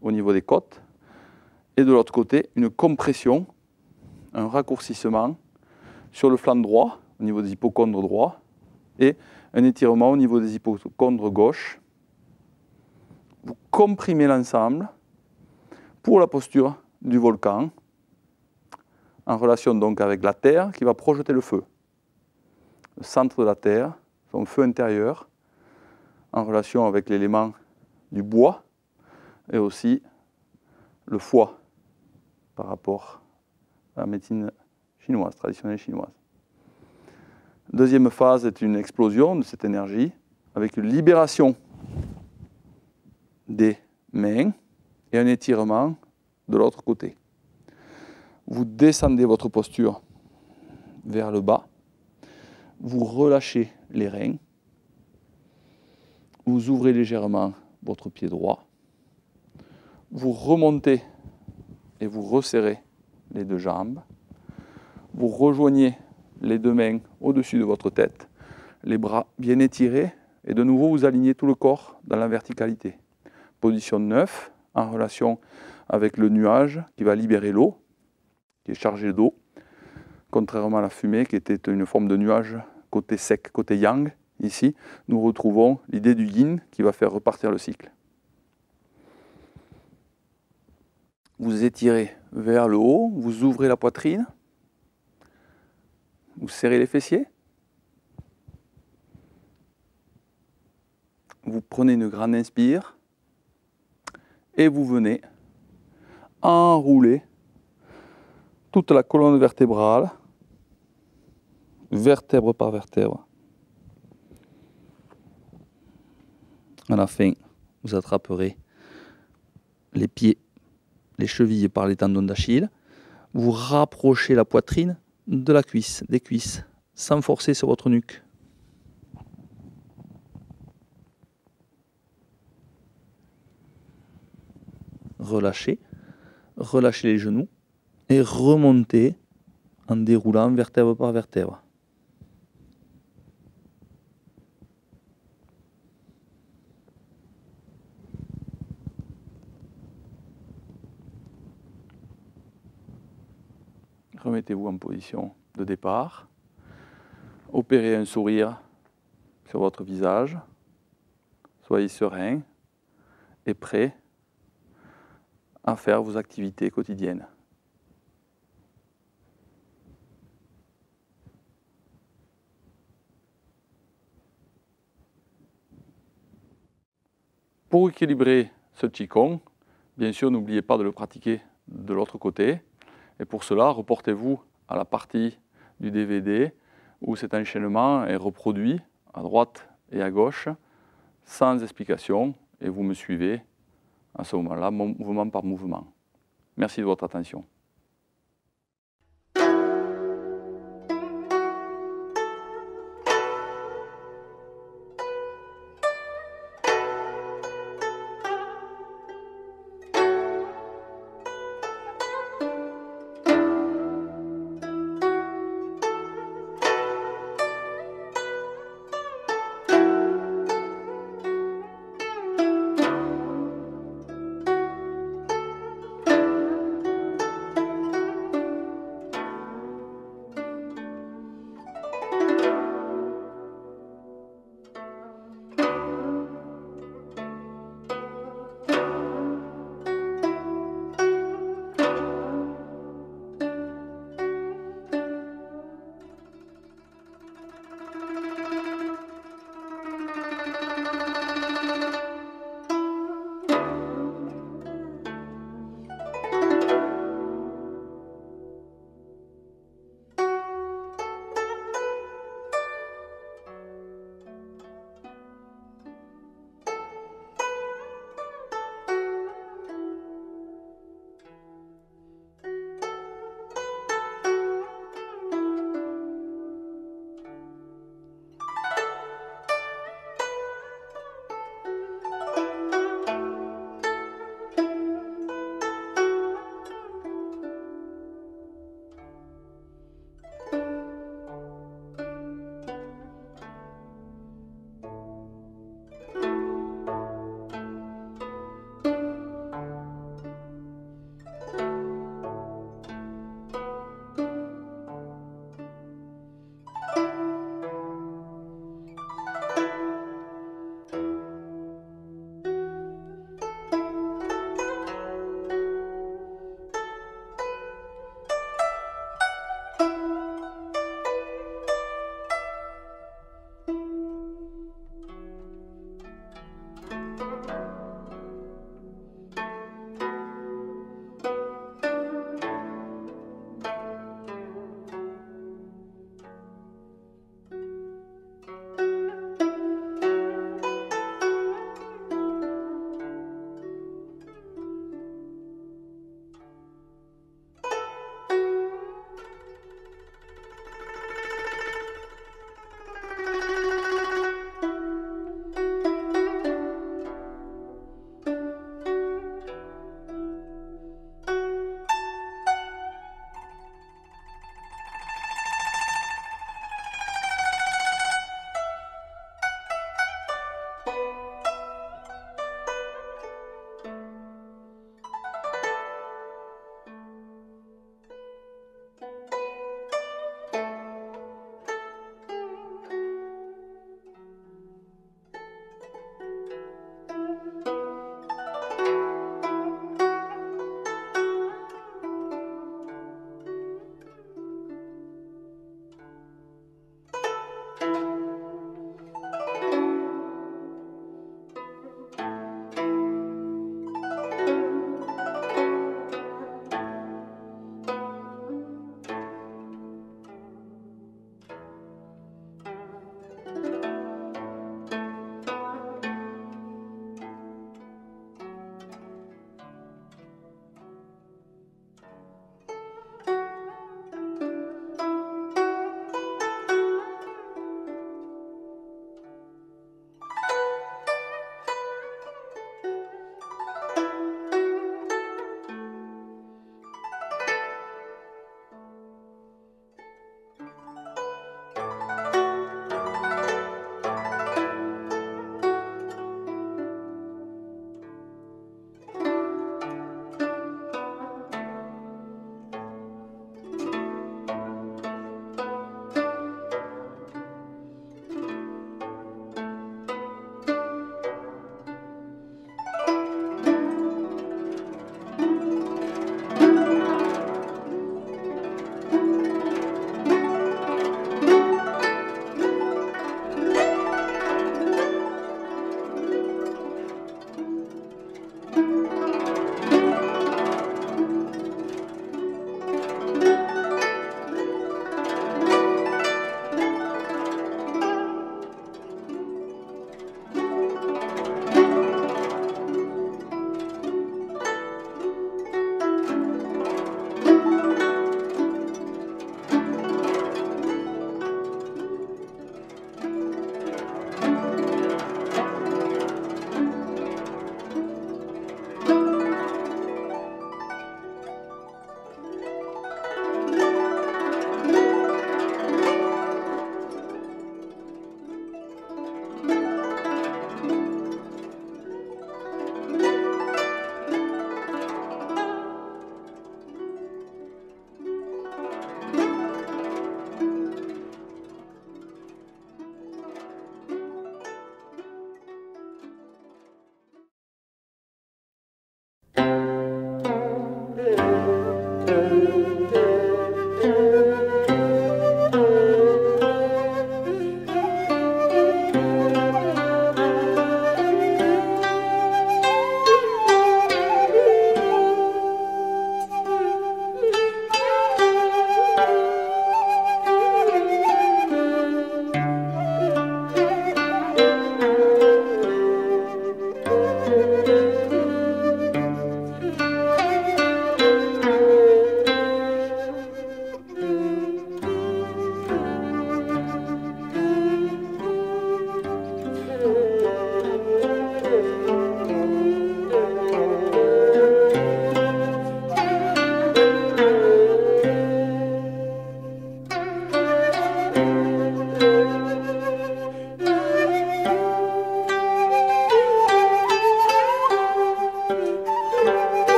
au niveau des côtes et de l'autre côté une compression, un raccourcissement sur le flanc droit au niveau des hypochondres droits et un étirement au niveau des hypochondres gauche. Vous comprimez l'ensemble pour la posture du volcan en relation donc avec la terre qui va projeter le feu. Le centre de la terre, son feu intérieur, en relation avec l'élément du bois et aussi le foie par rapport à la médecine chinoise, traditionnelle chinoise. Deuxième phase est une explosion de cette énergie avec une libération des mains et un étirement de l'autre côté. Vous descendez votre posture vers le bas, vous relâchez les reins, vous ouvrez légèrement votre pied droit, vous remontez et vous resserrez les deux jambes, vous rejoignez les deux mains au-dessus de votre tête, les bras bien étirés et de nouveau vous alignez tout le corps dans la verticalité. Position 9 en relation avec le nuage qui va libérer l'eau, qui est chargé d'eau, contrairement à la fumée qui était une forme de nuage côté sec, côté yang. Ici, nous retrouvons l'idée du yin qui va faire repartir le cycle. Vous étirez vers le haut, vous ouvrez la poitrine, vous serrez les fessiers, vous prenez une grande inspire et vous venez enrouler toute la colonne vertébrale, vertèbre par vertèbre. À la fin, vous attraperez les pieds, les chevilles par les tendons d'Achille. Vous rapprochez la poitrine de la cuisse, des cuisses, sans forcer sur votre nuque. Relâchez, relâchez les genoux et remontez en déroulant vertèbre par vertèbre. Remettez-vous en position de départ. Opérez un sourire sur votre visage. Soyez serein et prêt à faire vos activités quotidiennes. Pour équilibrer ce Qigong, bien sûr, n'oubliez pas de le pratiquer de l'autre côté. Et pour cela, reportez-vous à la partie du DVD où cet enchaînement est reproduit à droite et à gauche sans explication, et vous me suivez à ce moment-là, mouvement par mouvement. Merci de votre attention.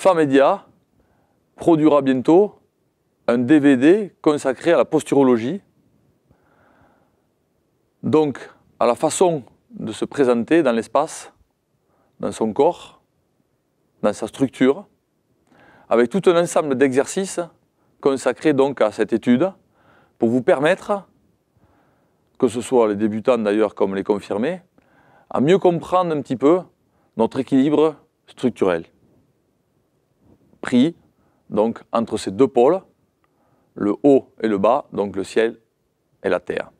FAMEDIA produira bientôt un DVD consacré à la posturologie, donc à la façon de se présenter dans l'espace, dans son corps, dans sa structure, avec tout un ensemble d'exercices consacrés donc à cette étude pour vous permettre, que ce soit les débutants d'ailleurs comme les confirmés, à mieux comprendre un petit peu notre équilibre structurel, pris donc entre ces deux pôles, le haut et le bas, donc le ciel et la terre.